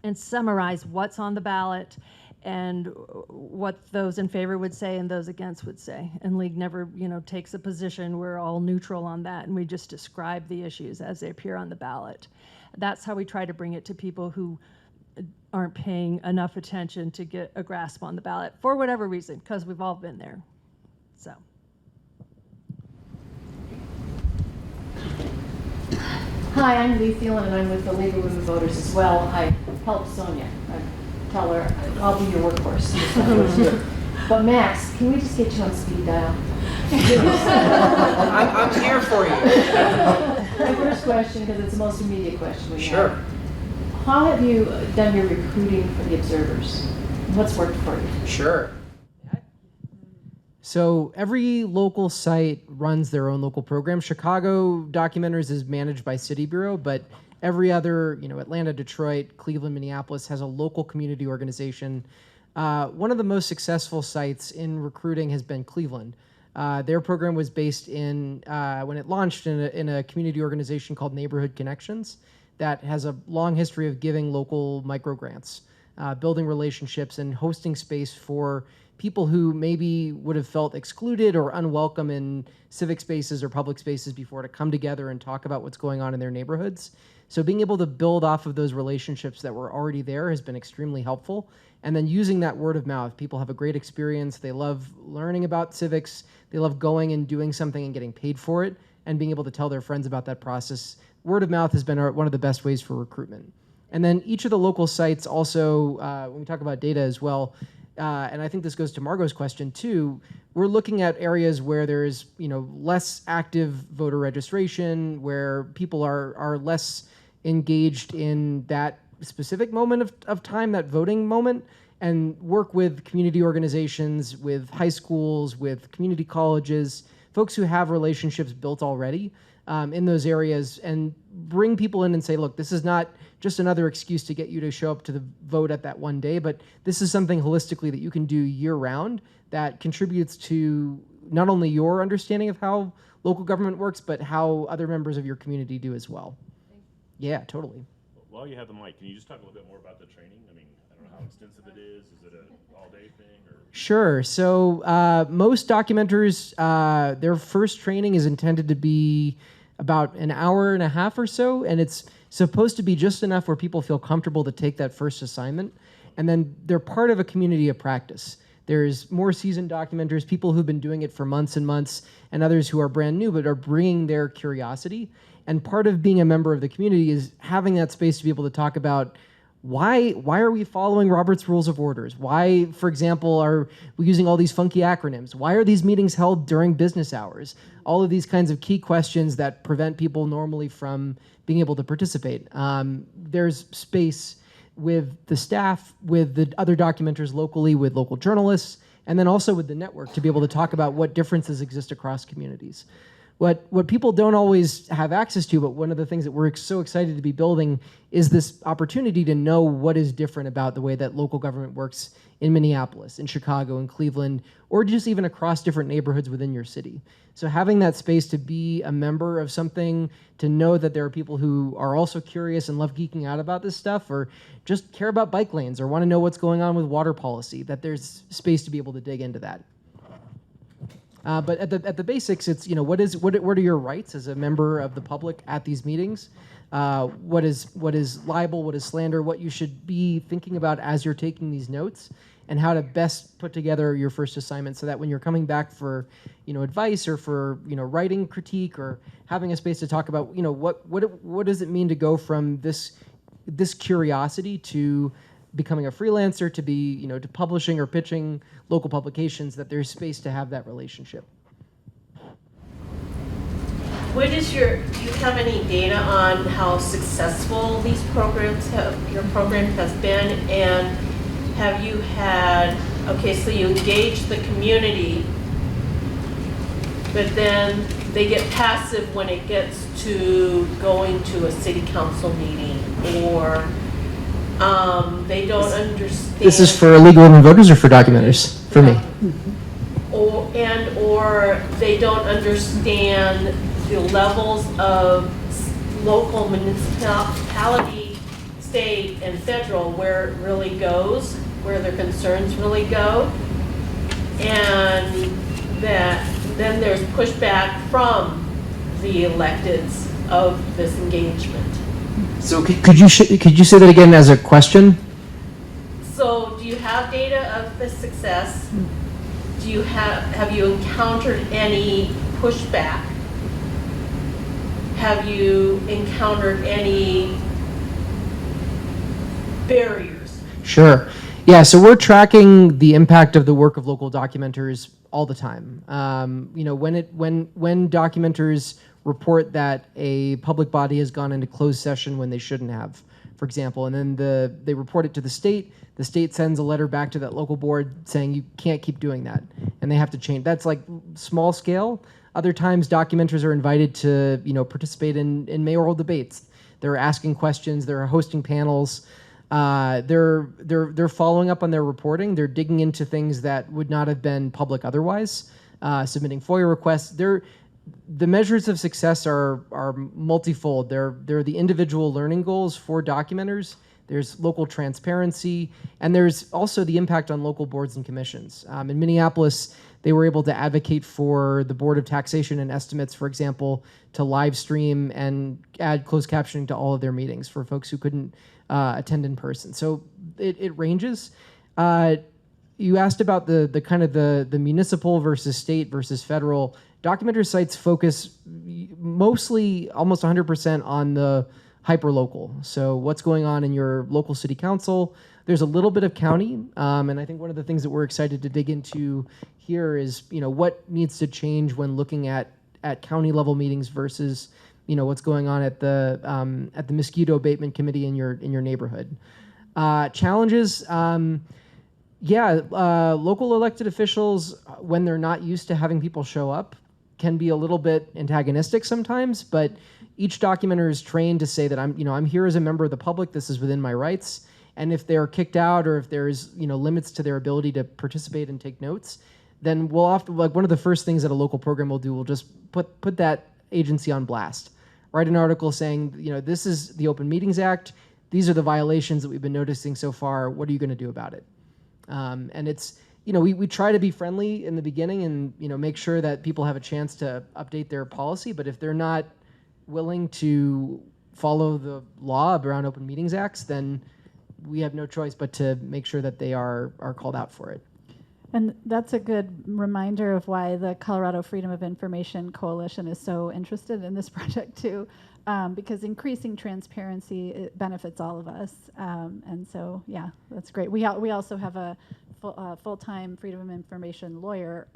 [SPEAKER 3] and summarize what's on the ballot and what those in favor would say and those against would say. And League never, takes a position. We're all neutral on that, and we just describe the issues as they appear on the ballot. That's how we try to bring it to people who aren't paying enough attention to get a grasp on the ballot for whatever reason, because we've all been there. So.
[SPEAKER 9] Hi, I'm Lee Thielen, and I'm with the League of Women Voters as well. I help Sonia. I tell her, I'll be your workhorse. But Max, can we just get you on speed dial?
[SPEAKER 2] I'm here for you.
[SPEAKER 9] My first question, because it's the most immediate question we
[SPEAKER 2] Sure.
[SPEAKER 9] have. How have you done your recruiting for the observers? What's worked for you?
[SPEAKER 2] Sure. So every local site runs their own local program. Chicago Documentaries is managed by City Bureau, but every other, Atlanta, Detroit, Cleveland, Minneapolis has a local community organization. One of the most successful sites in recruiting has been Cleveland. Their program was based in, when it launched, in a community organization called Neighborhood Connections that has a long history of giving local microgrants, building relationships, and hosting space for people who maybe would have felt excluded or unwelcome in civic spaces or public spaces before to come together and talk about what's going on in their neighborhoods. So being able to build off of those relationships that were already there has been extremely helpful. And then using that word of mouth, people have a great experience. They love learning about civics. They love going and doing something and getting paid for it and being able to tell their friends about that process. Word of mouth has been one of the best ways for recruitment. And then each of the local sites also, when we talk about data as well, and I think this goes to Margot's question too, we're looking at areas where there's less active voter registration, where people are less engaged in that specific moment of time, that voting moment, and work with community organizations, with high schools, with community colleges, folks who have relationships built already in those areas, and bring people in and say, look, this is not just another excuse to get you to show up to the vote at that one day, but this is something holistically that you can do year-round that contributes to not only your understanding of how local government works, but how other members of your community do as well. Yeah, totally.
[SPEAKER 4] While you have the mic, can you just talk a little bit more about the training? I mean, I don't know how extensive it is. Is it an all-day thing? Or?
[SPEAKER 2] Sure. So most documenters, their first training is intended to be about an hour and a half or so, and it's supposed to be just enough where people feel comfortable to take that first assignment, and then they're part of a community of practice. There's more seasoned documenters, people who've been doing it for months and months, and others who are brand new but are bringing their curiosity. And part of being a member of the community is having that space to be able to talk about why are we following Robert's Rules of Orders? Why, for example, are we using all these funky acronyms? Why are these meetings held during business hours? All of these kinds of key questions that prevent people normally from being able to participate. There's space with the staff, with the other documenters locally, with local journalists, and then also with the network to be able to talk about what differences exist across communities. What people don't always have access to, but one of the things that we're so excited to be building is this opportunity to know what is different about the way that local government works in Minneapolis, in Chicago, in Cleveland, or just even across different neighborhoods within your city. So having that space to be a member of something, to know that there are people who are also curious and love geeking out about this stuff, or just care about bike lanes, or want to know what's going on with water policy, that there's space to be able to dig into that. But at the basics, it's, what are your rights as a member of the public at these meetings? What is libel? What is slander? What you should be thinking about as you're taking these notes, and how to best put together your first assignment so that when you're coming back for advice or for writing critique or having a space to talk about what does it mean to go from this curiosity to becoming a freelancer, to be to publishing or pitching local publications, that there's space to have that relationship.
[SPEAKER 10] Do you have any data on how successful these your program has been, and have you had, so you engage the community, but then they get passive when it gets to going to a city council meeting, or they don't understand.
[SPEAKER 2] This is for League of Women Voters or for documenters? For me.
[SPEAKER 10] Or they don't understand the levels of local, municipality, state, and federal, where it really goes, where their concerns really go, and that then there's pushback from the electeds of this engagement.
[SPEAKER 2] So could you say that again as a question?
[SPEAKER 10] So do you have data of the success? Have you encountered any pushback? Have you encountered any barriers?
[SPEAKER 2] Sure. Yeah, so we're tracking the impact of the work of local documenters all the time. When documenters report that a public body has gone into closed session when they shouldn't have, for example, and then they report it to the state sends a letter back to that local board saying you can't keep doing that, and they have to change. That's like small scale. Other times documenters are invited to participate in mayoral debates. They're asking questions, they're hosting panels, they're following up on their reporting, they're digging into things that would not have been public otherwise, submitting FOIA requests. The measures of success are multifold. They're the individual learning goals for documenters. There's local transparency, and there's also the impact on local boards and commissions. In Minneapolis, they were able to advocate for the Board of Taxation and Estimates, for example, to live stream and add closed captioning to all of their meetings for folks who couldn't attend in person. So it ranges. You asked about the kind of the municipal versus state versus federal. Documentary sites focus mostly, almost 100% on the hyperlocal. So what's going on in your local city council? There's a little bit of county, and I think one of the things that we're excited to dig into here is what needs to change when looking at county level meetings versus what's going on at the mosquito abatement committee in your neighborhood. Challenges. Local elected officials, when they're not used to having people show up, can be a little bit antagonistic sometimes, but each documenter is trained to say that I'm here as a member of the public. This is within my rights. And if they're kicked out or if there's limits to their ability to participate and take notes, then we'll often, like, one of the first things that a local program will do, we'll just put that agency on blast. Write an article saying, this is the Open Meetings Act. These are the violations that we've been noticing so far. What are you going to do about it? And it's, we try to be friendly in the beginning and, make sure that people have a chance to update their policy. But if they're not willing to follow the law around Open Meetings Acts, then we have no choice but to make sure that they are called out for it.
[SPEAKER 1] And that's a good reminder of why the Colorado Freedom of Information Coalition is so interested in this project too, because increasing transparency, it benefits all of us. And so, yeah, that's great. We also have a full-time Freedom of Information lawyer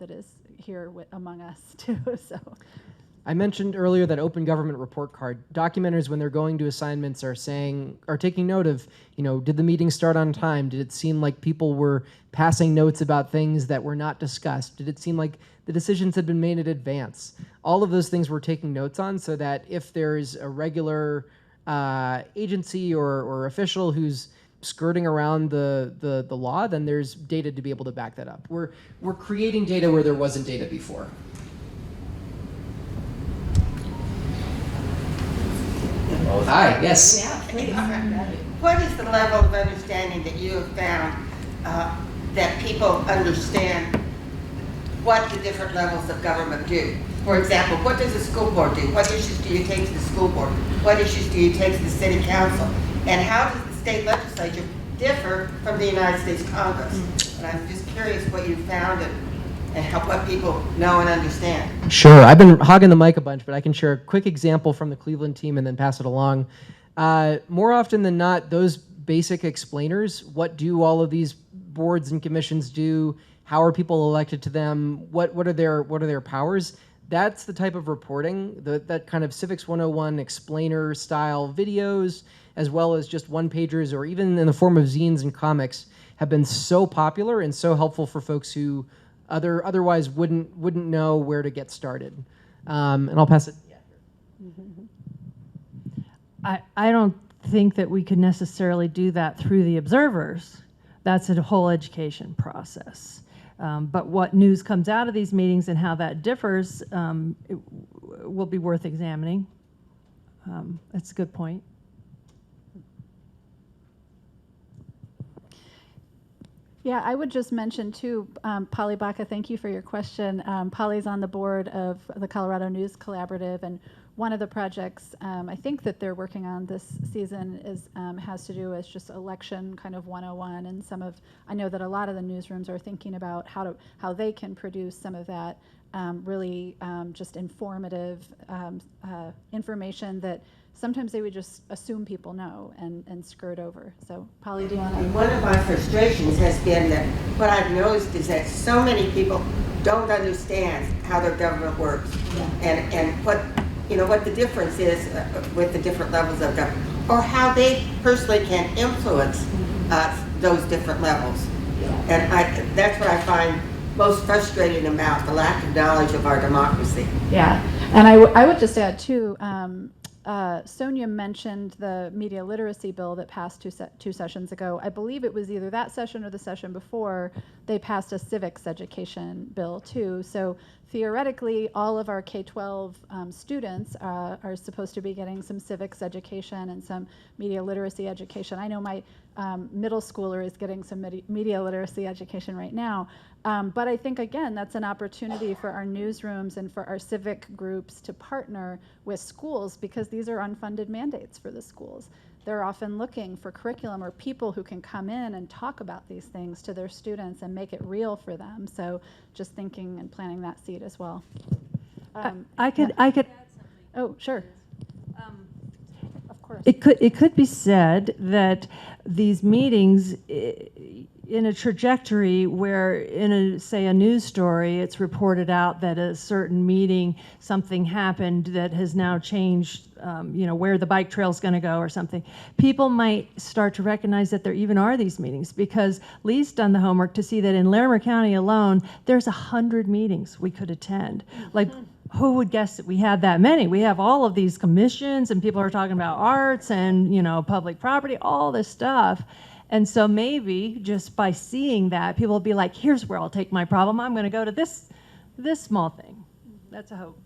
[SPEAKER 1] that is here among us too. So.
[SPEAKER 2] I mentioned earlier that open government report card. Documenters, when they're going to assignments, are taking note of, did the meeting start on time? Did it seem like people were passing notes about things that were not discussed? Did it seem like the decisions had been made in advance? All of those things we're taking notes on so that if there's a regular agency or official who's skirting around the law, then there's data to be able to back that up. We're creating data where there wasn't data before. Oh, hi, yes.
[SPEAKER 11] Yeah, please. What is the level of understanding that you have found that people understand what the different levels of government do? For example, what does the school board do? What issues do you take to the school board? What issues do you take to the city council? And how does the state legislature differ from the United States Congress? And I'm just curious what you found and help what people know and understand.
[SPEAKER 2] Sure. I've been hogging the mic a bunch, but I can share a quick example from the Cleveland team and then pass it along. More often than not, those basic explainers, what do all of these boards and commissions do? How are people elected to them? What are their powers? That's the type of reporting, that kind of Civics 101 explainer style videos, as well as just one-pagers or even in the form of zines and comics, have been so popular and so helpful for folks who otherwise wouldn't know where to get started. And I'll pass it.
[SPEAKER 3] I don't think that we could necessarily do that through the observers. That's a whole education process. But what news comes out of these meetings and how that differs it will be worth examining. That's a good point.
[SPEAKER 1] Yeah, I would just mention too, Polly Baca, thank you for your question. Polly's on the board of the Colorado News Collaborative, and one of the projects I think that they're working on this season has to do with just election kind of 101, and I know that a lot of the newsrooms are thinking about how they can produce some of that really just informative information that sometimes they would just assume people know and skirt over. So, Polly, do you want to?
[SPEAKER 11] One of my frustrations has been that what I've noticed is that so many people don't understand how their government works, and what the difference is with the different levels of government, or how they personally can influence those different levels. And that's what I find most frustrating about the lack of knowledge of our democracy.
[SPEAKER 1] Yeah, and I would just add too, Sonia mentioned the media literacy bill that passed two sessions ago. I believe it was either that session or the session before they passed a civics education bill too. So theoretically, all of our K-12 students are supposed to be getting some civics education and some media literacy education. I know my middle schooler is getting some media literacy education right now. But I think, again, that's an opportunity for our newsrooms and for our civic groups to partner with schools, because these are unfunded mandates for the schools. They're often looking for curriculum or people who can come in and talk about these things to their students and make it real for them. So just thinking and planting that seed as well.
[SPEAKER 3] I could.
[SPEAKER 1] Oh, sure. Of course.
[SPEAKER 3] It could be said that these meetings, in a trajectory where in a, say, a news story, it's reported out that at a certain meeting, something happened that has now changed, where the bike trail is going to go or something. People might start to recognize that there even are these meetings, because Lee's done the homework to see that in Larimer County alone, there's 100 meetings we could attend. Like, who would guess that we had that many? We have all of these commissions, and people are talking about arts and, public property, all this stuff. And so maybe just by seeing that, people will be like, here's where I'll take my problem. I'm going to go to this small thing. That's a hope.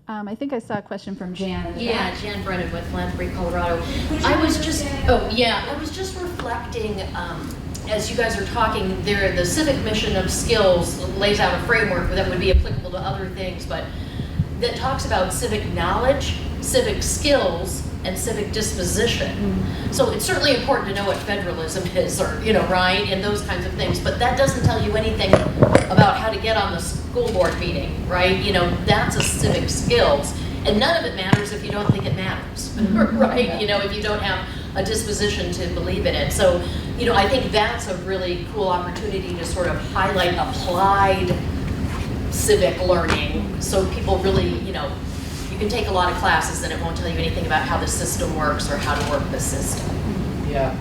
[SPEAKER 1] I think I saw a question from Jan.
[SPEAKER 12] Yeah, Jan Brennan with Philanthropy Colorado. I was just reflecting, as you guys are talking there, the civic mission of skills lays out a framework that would be applicable to other things, but that talks about civic knowledge, civic skills, and civic disposition. So it's certainly important to know what federalism is, or, right, and those kinds of things, but that doesn't tell you anything about how to get on the school board meeting, right? That's a civic skills, and none of it matters if you don't think it matters, right? If you don't have a disposition to believe in it. So, I think that's a really cool opportunity to sort of highlight applied civic learning, so people really, you can take a lot of classes and it won't tell you anything about how the system works or how to work the system.
[SPEAKER 2] Yeah.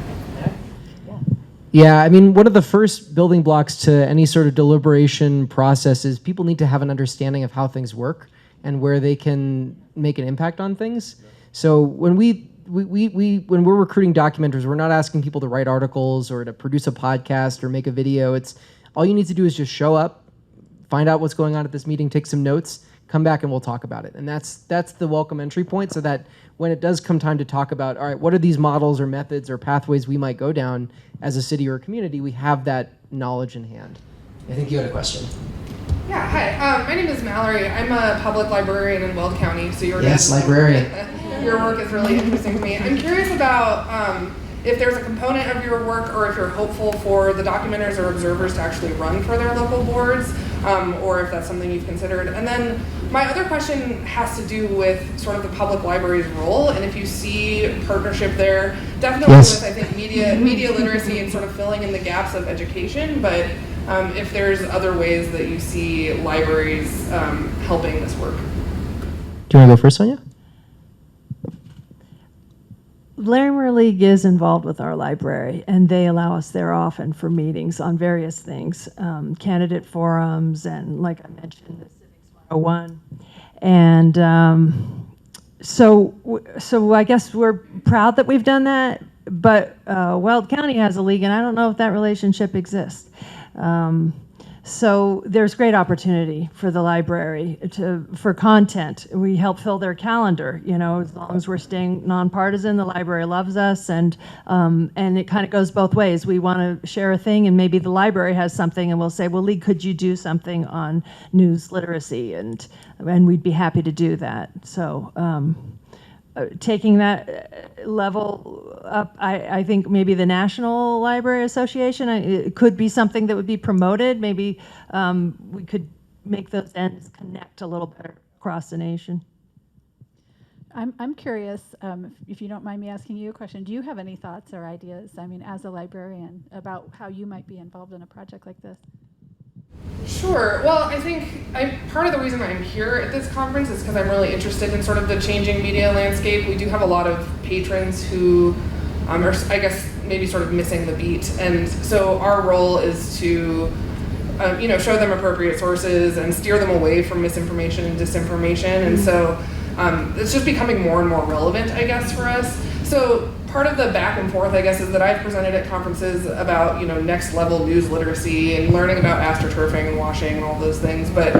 [SPEAKER 2] Yeah, I mean, one of the first building blocks to any sort of deliberation process is people need to have an understanding of how things work and where they can make an impact on things. So when when we're recruiting documenters, we're not asking people to write articles or to produce a podcast or make a video. It's all you need to do is just show up, find out what's going on at this meeting, take some notes, come back and we'll talk about it. And that's the welcome entry point, so that when it does come time to talk about, all right, what are these models or methods or pathways we might go down as a city or a community, we have that knowledge in hand. I think you had a question.
[SPEAKER 13] Yeah, hi. My name is Mallory. I'm a public librarian in Weld County, so
[SPEAKER 2] librarian.
[SPEAKER 13] Your work is really interesting to me. I'm curious about if there's a component of your work, or if you're hopeful for the documenters or observers to actually run for their local boards, or if that's something you've considered. And then my other question has to do with sort of the public library's role, and if you see partnership there, definitely with, I think, media literacy and sort of filling in the gaps of education, but if there's other ways that you see libraries helping this work.
[SPEAKER 2] Do you want to go first, Sonia?
[SPEAKER 3] Larimer League is involved with our library, and they allow us there often for meetings on various things, candidate forums, and like I mentioned, the Civics 101. And so I guess we're proud that we've done that, but Weld County has a league, and I don't know if that relationship exists. So there's great opportunity for the library for content. We help fill their calendar, as long as we're staying nonpartisan. The library loves us, and it kind of goes both ways. We want to share a thing, and maybe the library has something, and we'll say, well, Lee, could you do something on news literacy? And we'd be happy to do that. So taking that level up, I think maybe the National Library Association, it could be something that would be promoted. Maybe we could make those ends connect a little better across the nation.
[SPEAKER 1] I'm curious, if you don't mind me asking you a question, do you have any thoughts or ideas, as a librarian, about how you might be involved in a project like this?
[SPEAKER 13] Sure. Well, I think part of the reason I'm here at this conference is because I'm really interested in sort of the changing media landscape. We do have a lot of patrons who are, I guess, maybe sort of missing the beat. And so our role is to, show them appropriate sources and steer them away from misinformation and disinformation. And so it's just becoming more and more relevant, I guess, for us. So part of the back and forth, I guess, is that I've presented at conferences about, next level news literacy and learning about astroturfing and washing and all those things, but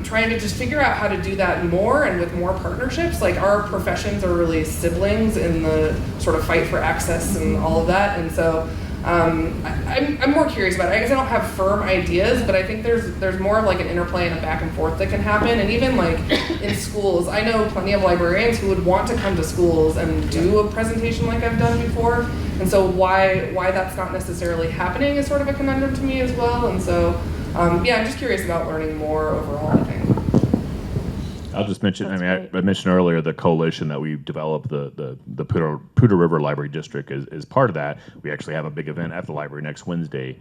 [SPEAKER 13] trying to just figure out how to do that more and with more partnerships. Like, our professions are really siblings in the sort of fight for access and all of that, and so I'm more curious about it. I guess I don't have firm ideas, but I think there's more of like an interplay and a back and forth that can happen. And even like in schools, I know plenty of librarians who would want to come to schools and do a presentation like I've done before. And so why that's not necessarily happening is sort of a conundrum to me as well. And so I'm just curious about learning more overall, I think.
[SPEAKER 4] I'll just mention,
[SPEAKER 1] That's
[SPEAKER 4] I mentioned earlier the coalition that we've developed, the Poudre River Library District is part of that. We actually have a big event at the library next Wednesday,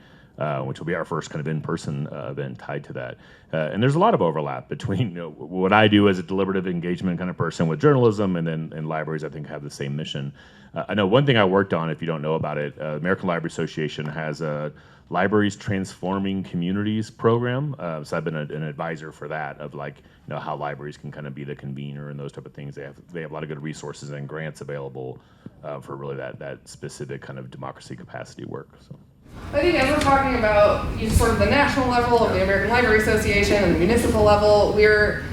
[SPEAKER 4] which will be our first kind of in-person event tied to that. And there's a lot of overlap between what I do as a deliberative engagement kind of person with journalism, and libraries I think have the same mission. I know one thing I worked on, if you don't know about it, American Library Association has a Libraries Transforming Communities program. So I've been an advisor for that, of like, how libraries can kind of be the convener and those type of things. They have a lot of good resources and grants available for really that specific kind of democracy capacity work. So.
[SPEAKER 13] I think as we're talking about sort of the national level of the American Library Association and the municipal level, we're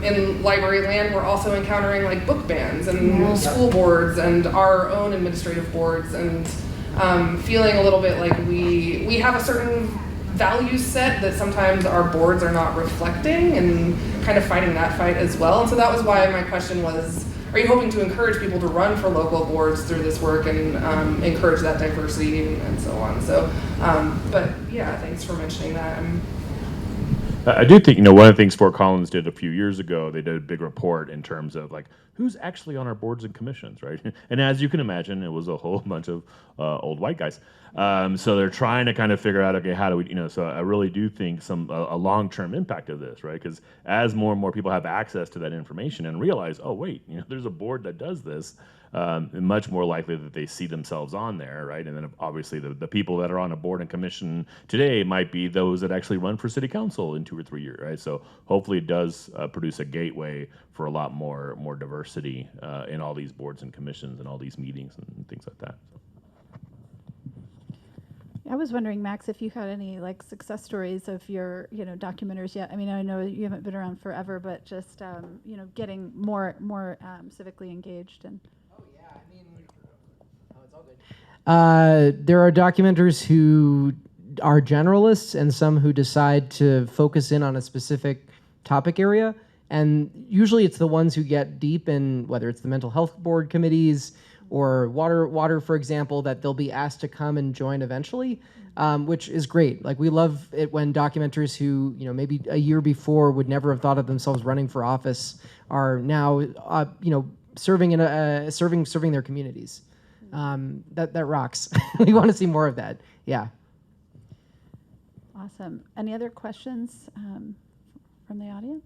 [SPEAKER 13] in library land, we're also encountering like book bans and school boards and our own administrative boards, and feeling a little bit like we have a certain value set that sometimes our boards are not reflecting, and kind of fighting that fight as well. And so that was why my question was, are you hoping to encourage people to run for local boards through this work and encourage that diversity and so on? So, but yeah, thanks for mentioning that.
[SPEAKER 4] I do think, one of the things Fort Collins did a few years ago, they did a big report in terms of like, who's actually on our boards and commissions, right? And as you can imagine, it was a whole bunch of old white guys. So they're trying to kind of figure out, okay, how do we, so I really do think a long-term impact of this, right? Because as more and more people have access to that information and realize, oh, wait, there's a board that does this, much more likely that they see themselves on there, right? And then obviously the people that are on a board and commission today might be those that actually run for city council in 2 or 3 years, right? So hopefully it does produce a gateway for a lot more diversity in all these boards and commissions and all these meetings and things like that. So.
[SPEAKER 1] I was wondering, Max, if you had any like success stories of your, documenters yet. I mean, I know you haven't been around forever, but just, getting more civically engaged and.
[SPEAKER 2] Oh yeah, it's all good.
[SPEAKER 14] There are documenters who are generalists and some who decide to focus in on a specific topic area. And usually it's the ones who get deep in, whether it's the mental health board committees or water, for example, that they'll be asked to come and join eventually, which is great. Like, we love it when documenters who, maybe a year before would never have thought of themselves running for office are now, serving their communities. That rocks. We want to see more of that. Yeah.
[SPEAKER 1] Awesome. Any other questions from the audience?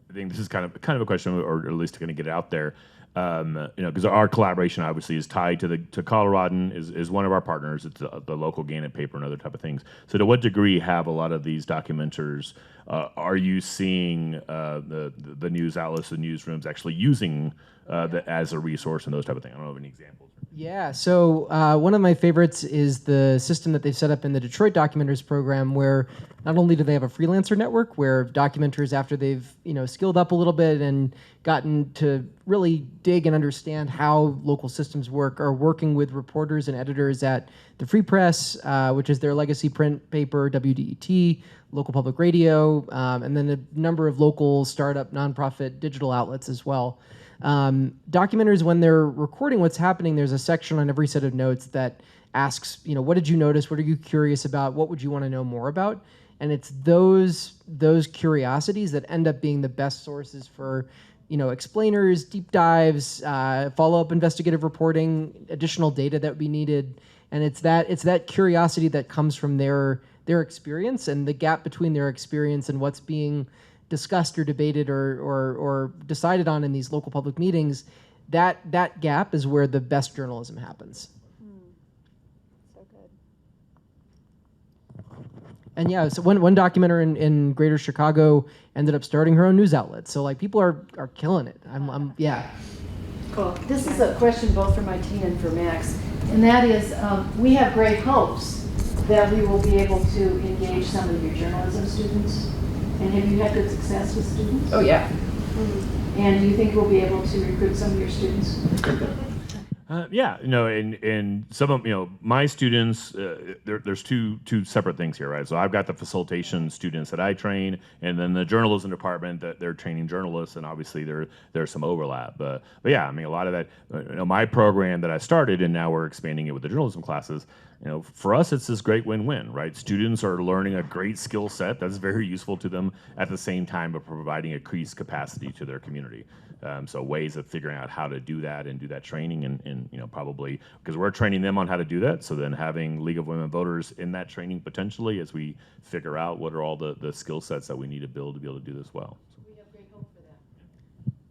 [SPEAKER 4] I think this is kind of a question, or at least to kind of get it out there. Because our collaboration obviously is tied to Coloradan is one of our partners. It's the local Gannett paper and other type of things. So to what degree have a lot of these documenters, are you seeing the news outlets, the newsrooms actually using as a resource and those type of things? I don't know of any examples.
[SPEAKER 14] Yeah, so one of my favorites is the system that they've set up in the Detroit Documenters program, where not only do they have a freelancer network where documenters, after they've skilled up a little bit and gotten to really dig and understand how local systems work, are working with reporters and editors at the Free Press, which is their legacy print paper, WDET, local public radio, and then a number of local startup nonprofit digital outlets as well. Documenters, when they're recording what's happening, there's a section on every set of notes that asks, what did you notice? What are you curious about? What would you want to know more about? And it's those curiosities that end up being the best sources for, explainers, deep dives, follow-up investigative reporting, additional data that would be needed. And it's that curiosity that comes from their experience, and the gap between their experience and what's being discussed or debated or decided on in these local public meetings. That gap is where the best journalism happens.
[SPEAKER 1] So good.
[SPEAKER 14] And yeah, so one documenter in Greater Chicago ended up starting her own news outlet. So like, people are killing it. Yeah.
[SPEAKER 9] Cool. This is a question both for Martina and for Max, and that is, we have great hopes that we will be able to engage some of your journalism students. And have you had good success with students?
[SPEAKER 13] Oh yeah.
[SPEAKER 9] And do you think we'll be able to recruit some of your students?
[SPEAKER 4] Yeah, and some of my students, there's two separate things here, right? So I've got the facilitation students that I train, and then the journalism department that they're training journalists, and obviously there's some overlap. But yeah, a lot of that, my program that I started, and now we're expanding it with the journalism classes. For us, it's this great win-win, right? Students are learning a great skill set that's very useful to them at the same time of providing increased capacity to their community. So ways of figuring out how to do that and do that training and probably, because we're training them on how to do that, so then having League of Women Voters in that training potentially as we figure out what are all the skill sets that we need to build to be able to do this well.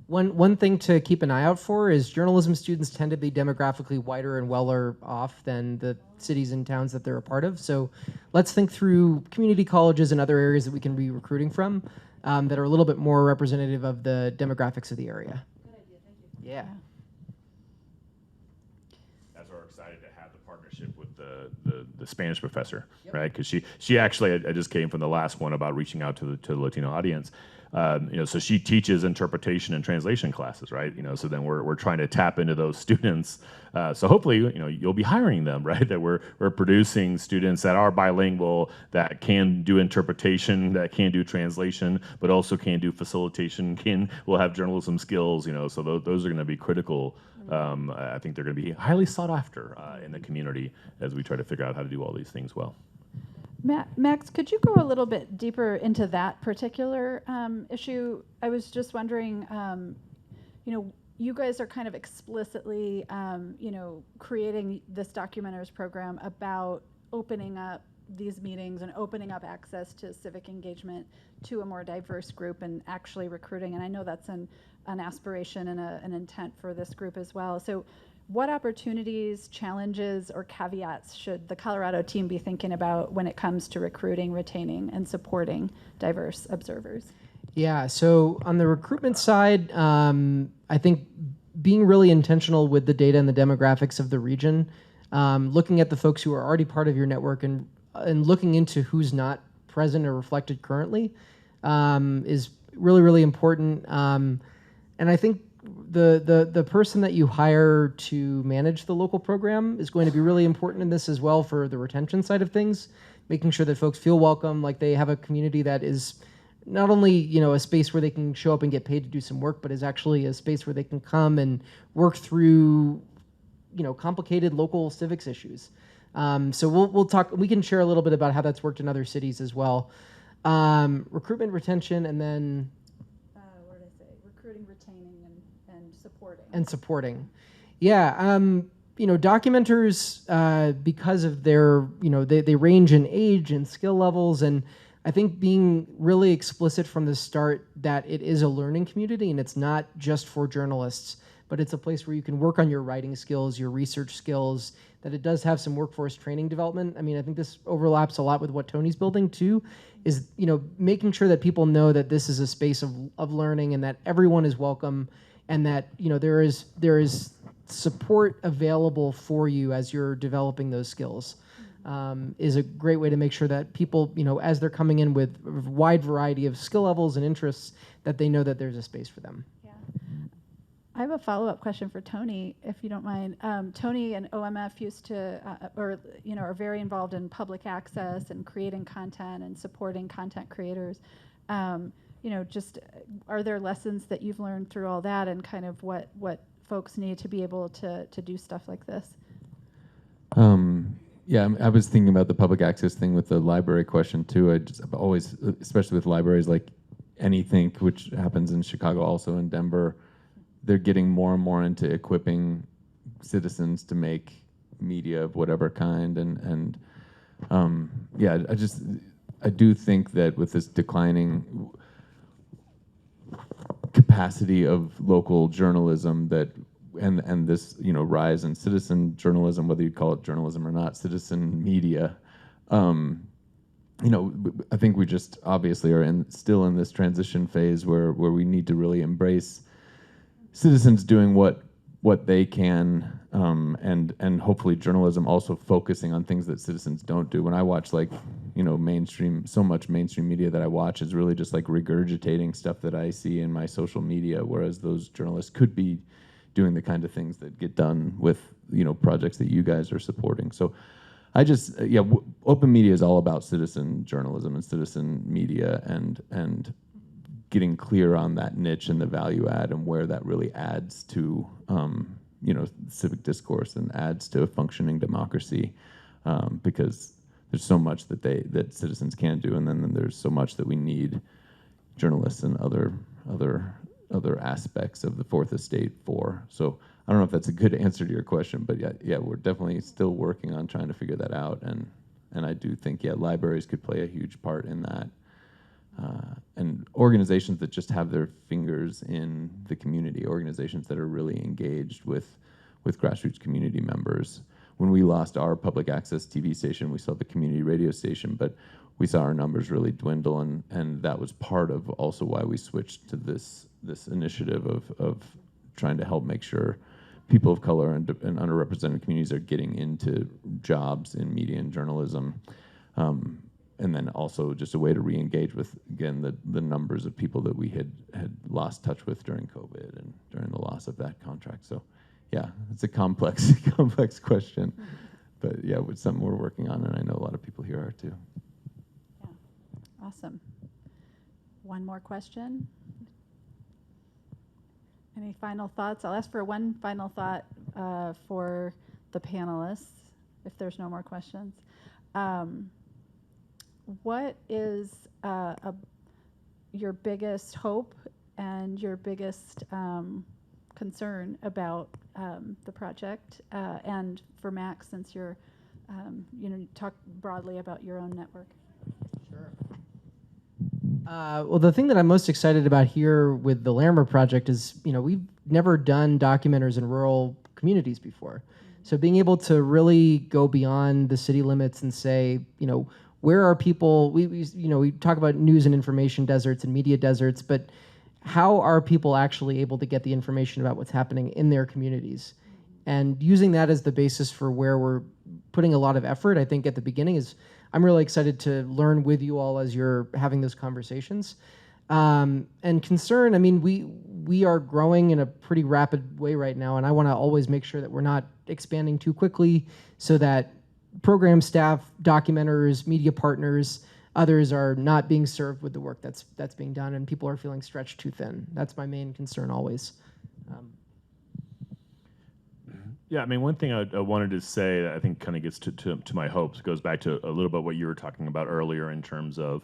[SPEAKER 14] One thing to keep an eye out for is journalism students tend to be demographically wider and weller off than the cities and towns that they're a part of. So let's think through community colleges and other areas that we can be recruiting from that are a little bit more representative of the demographics of the area.
[SPEAKER 1] Good idea, thank you.
[SPEAKER 14] Yeah.
[SPEAKER 4] That's why we're excited to have the partnership with the Spanish professor, right? Because she actually, I just came from the last one about reaching out to the Latino audience. So she teaches interpretation and translation classes, right? So then we're trying to tap into those students. So hopefully, you'll be hiring them, right? That we're producing students that are bilingual, that can do interpretation, that can do translation, but also can do facilitation, will have journalism skills, So those are going to be critical. I think they're going to be highly sought after in the community as we try to figure out how to do all these things well.
[SPEAKER 1] Max, could you go a little bit deeper into that particular issue? I was just wondering, you guys are kind of explicitly, creating this documenters program about opening up these meetings and opening up access to civic engagement to a more diverse group and actually recruiting. And I know that's an aspiration and an intent for this group as well. So what opportunities, challenges, or caveats should the Colorado team be thinking about when it comes to recruiting, retaining, and supporting diverse observers?
[SPEAKER 14] Yeah, so on the recruitment side, I think being really intentional with the data and the demographics of the region, looking at the folks who are already part of your network and looking into who's not present or reflected currently is really, really important. And I think the person that you hire to manage the local program is going to be really important in this as well for the retention side of things, making sure that folks feel welcome, like they have a community that is not only a space where they can show up and get paid to do some work, but is actually a space where they can come and work through complicated local civics issues. So we'll talk. We can share a little bit about how that's worked in other cities as well. Recruitment, retention, and then
[SPEAKER 1] what did I say? Recruiting, retaining, and supporting.
[SPEAKER 14] And supporting, yeah. Documenters, because of their, they range in age and skill levels, and I think being really explicit from the start that it is a learning community and it's not just for journalists, but it's a place where you can work on your writing skills, your research skills, that it does have some workforce training development. I mean, I think this overlaps a lot with what Tony's building too, is, making sure that people know that this is a space of learning and that everyone is welcome and that, there is support available for you as you're developing those skills. Is a great way to make sure that people, as they're coming in with a wide variety of skill levels and interests, that they know that there's a space for them.
[SPEAKER 1] Yeah. I have a follow-up question for Tony, if you don't mind. Tony and OMF used to, are very involved in public access and creating content and supporting content creators. Just are there lessons that you've learned through all that and kind of what folks need to be able to do stuff like this?
[SPEAKER 5] Yeah, I was thinking about the public access thing with the library question too. I've always, especially with libraries like Anythink, which happens in Chicago, also in Denver, they're getting more and more into equipping citizens to make media of whatever kind. And I do think that with this declining capacity of local journalism that and this rise in citizen journalism, whether you call it journalism or not, citizen media, I think we just obviously are still in this transition phase where we need to really embrace citizens doing what they can, and hopefully journalism also focusing on things that citizens don't do. When I watch so much mainstream media that I watch is really just like regurgitating stuff that I see in my social media, whereas those journalists could be doing the kind of things that get done with projects that you guys are supporting. So open media is all about citizen journalism and citizen media and getting clear on that niche and the value add and where that really adds to civic discourse and adds to a functioning democracy. because there's so much that citizens can do, and then there's so much that we need journalists and other aspects of the Fourth Estate for. So I don't know if that's a good answer to your question, but yeah, we're definitely still working on trying to figure that out, and I do think libraries could play a huge part in that, and organizations that just have their fingers in the community, organizations that are really engaged with grassroots community members. When we lost our public access TV station, we saw the community radio station, but we saw our numbers really dwindle, and that was part of also why we switched to this initiative of trying to help make sure people of color and underrepresented communities are getting into jobs in media and journalism, and then also just a way to re-engage with, again, the numbers of people that we had lost touch with during COVID and during the loss of that contract. So yeah, it's a complex question, but yeah, it's something we're working on, and I know a lot of people here are too.
[SPEAKER 1] Yeah, awesome. One more question. Any final thoughts? I'll ask for one final thought for the panelists, if there's no more questions. What is your biggest hope and your biggest concern about the project? And for Max, since you're, you talk broadly about your own network.
[SPEAKER 14] Sure. Well, the thing that I'm most excited about here with the Larimer project is, we've never done documenters in rural communities before. So being able to really go beyond the city limits and say, where are people, we talk about news and information deserts and media deserts, but how are people actually able to get the information about what's happening in their communities? And using that as the basis for where we're putting a lot of effort, I think at the beginning is, I'm really excited to learn with you all as you're having those conversations. And concern, we are growing in a pretty rapid way right now, and I want to always make sure that we're not expanding too quickly so that program staff, documenters, media partners, others are not being served with the work that's being done, and people are feeling stretched too thin. That's my main concern always.
[SPEAKER 4] Yeah, one thing I wanted to say that I think kind of gets to my hopes, goes back to a little bit what you were talking about earlier in terms of,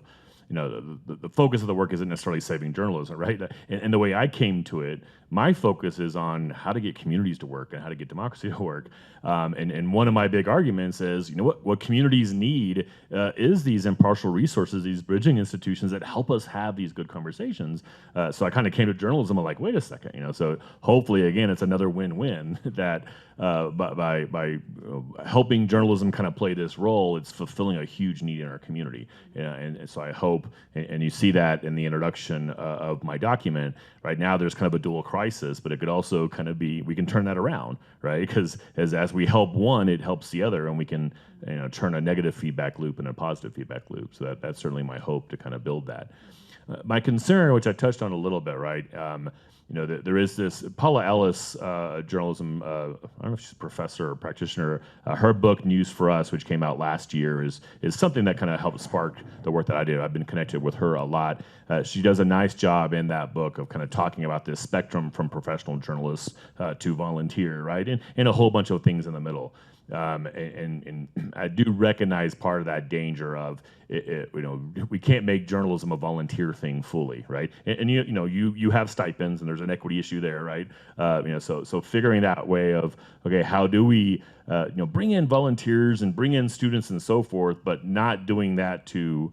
[SPEAKER 4] the focus of the work isn't necessarily saving journalism, right? And the way I came to it, my focus is on how to get communities to work and how to get democracy to work. And one of my big arguments is, what communities need is these impartial resources, these bridging institutions that help us have these good conversations. So I kind of came to journalism, I'm like, wait a second, so hopefully, again, it's another win-win that by helping journalism kind of play this role, it's fulfilling a huge need in our community. And so I hope, and you see that in the introduction of my document, right now there's kind of a dual crisis, but it could also kind of be, we can turn that around, right? Because as we help one, it helps the other, and we can turn a negative feedback loop into a positive feedback loop. So that's certainly my hope to kind of build that. My concern, which I touched on a little bit, right? There is this Paula Ellis, journalism, I don't know if she's a professor or practitioner. Her book News for Us, which came out last year, is something that kind of helped spark the work that I did. I've been connected with her a lot. She does a nice job in that book of kind of talking about this spectrum from professional journalists to volunteer, right? And a whole bunch of things in the middle. And I do recognize part of that danger of we can't make journalism a volunteer thing fully, right? And you have stipends, and there's an equity issue there, right? So figuring that way of, okay, how do we bring in volunteers and bring in students and so forth, but not doing that to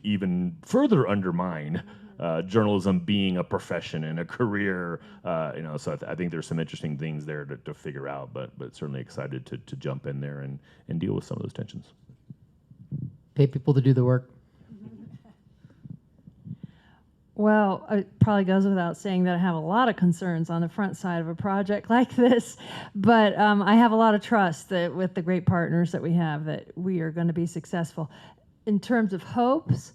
[SPEAKER 4] even further undermine journalism being a profession and a career, so I think there's some interesting things there to figure out, but certainly excited to jump in there and deal with some of those tensions.
[SPEAKER 14] Pay people to do the work.
[SPEAKER 3] Well, it probably goes without saying that I have a lot of concerns on the front side of a project like this, but I have a lot of trust that with the great partners that we have that we are going to be successful. In terms of hopes,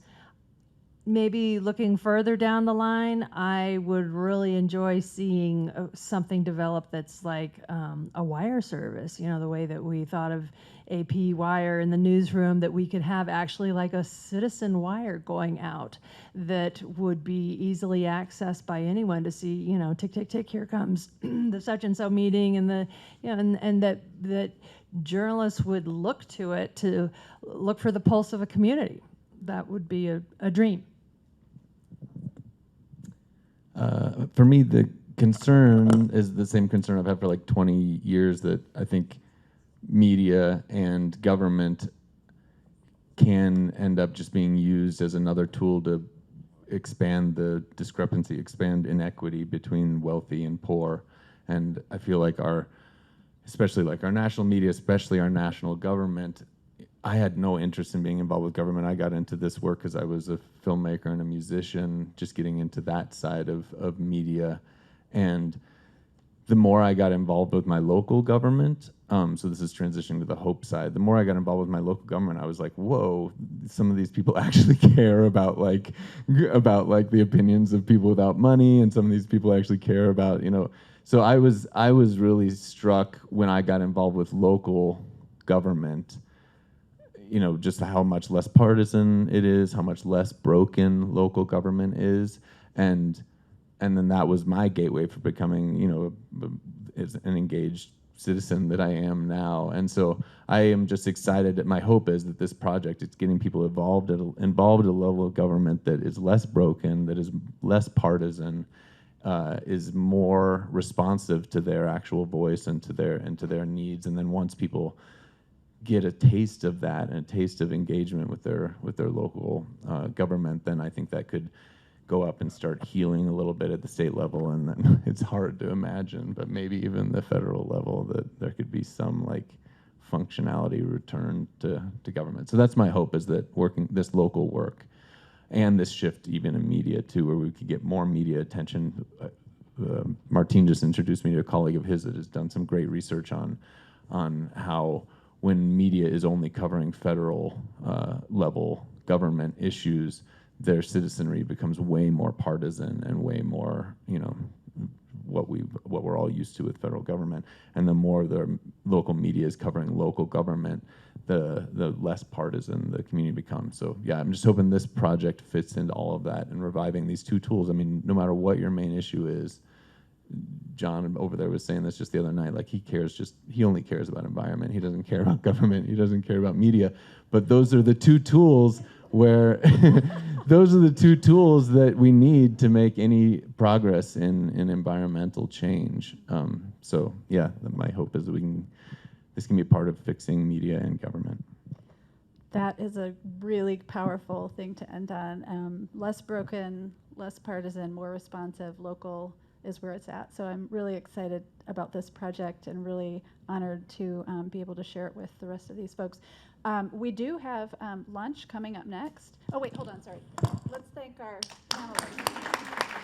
[SPEAKER 3] maybe looking further down the line, I would really enjoy seeing something develop that's like a wire service, the way that we thought of AP wire in the newsroom, that we could have actually like a citizen wire going out that would be easily accessed by anyone to see, tick, tick, tick, here comes the such and so meeting, and and that journalists would look to it to look for the pulse of a community. That would be a dream.
[SPEAKER 5] For me, the concern is the same concern I've had for like 20 years, that I think media and government can end up just being used as another tool to expand the discrepancy, expand inequity between wealthy and poor. And I feel like especially like our national media, especially our national government, I had no interest in being involved with government. I got into this work because I was a filmmaker and a musician, just getting into that side of media. And the more I got involved with my local government, so this is transitioning to the hope side, the more I got involved with my local government, I was like, whoa, some of these people actually care about the opinions of people without money, and some of these people actually care about, so I was really struck when I got involved with local government, just how much less partisan it is, how much less broken local government is, and then that was my gateway for becoming, as an engaged citizen that I am now. And so I am just excited. My hope is that this project, it's getting people involved at a level of government that is less broken, that is less partisan, is more responsive to their actual voice and to their needs. And then once people get a taste of that and a taste of engagement with their local government, then I think that could go up and start healing a little bit at the state level. And then it's hard to imagine, but maybe even the federal level, that there could be some like functionality return to government. So that's my hope, is that this local work and this shift even in media too, where we could get more media attention. Martine just introduced me to a colleague of his that has done some great research on how when media is only covering federal level government issues, their citizenry becomes way more partisan and way more, what we're all used to with federal government. And the more the local media is covering local government, the less partisan the community becomes. So yeah, I'm just hoping this project fits into all of that and reviving these two tools. I mean, no matter what your main issue is, John over there was saying this just the other night, like he only cares about environment. He doesn't care about government. He doesn't care about media. But those are the two tools those are the two tools that we need to make any progress in environmental change. So yeah, my hope is that this can be a part of fixing media and government.
[SPEAKER 1] That is a really powerful thing to end on. Less broken, less partisan, more responsive, local is where it's at. So I'm really excited about this project and really honored to be able to share it with the rest of these folks. We do have lunch coming up next. Oh wait, hold on, sorry. Let's thank our panelists.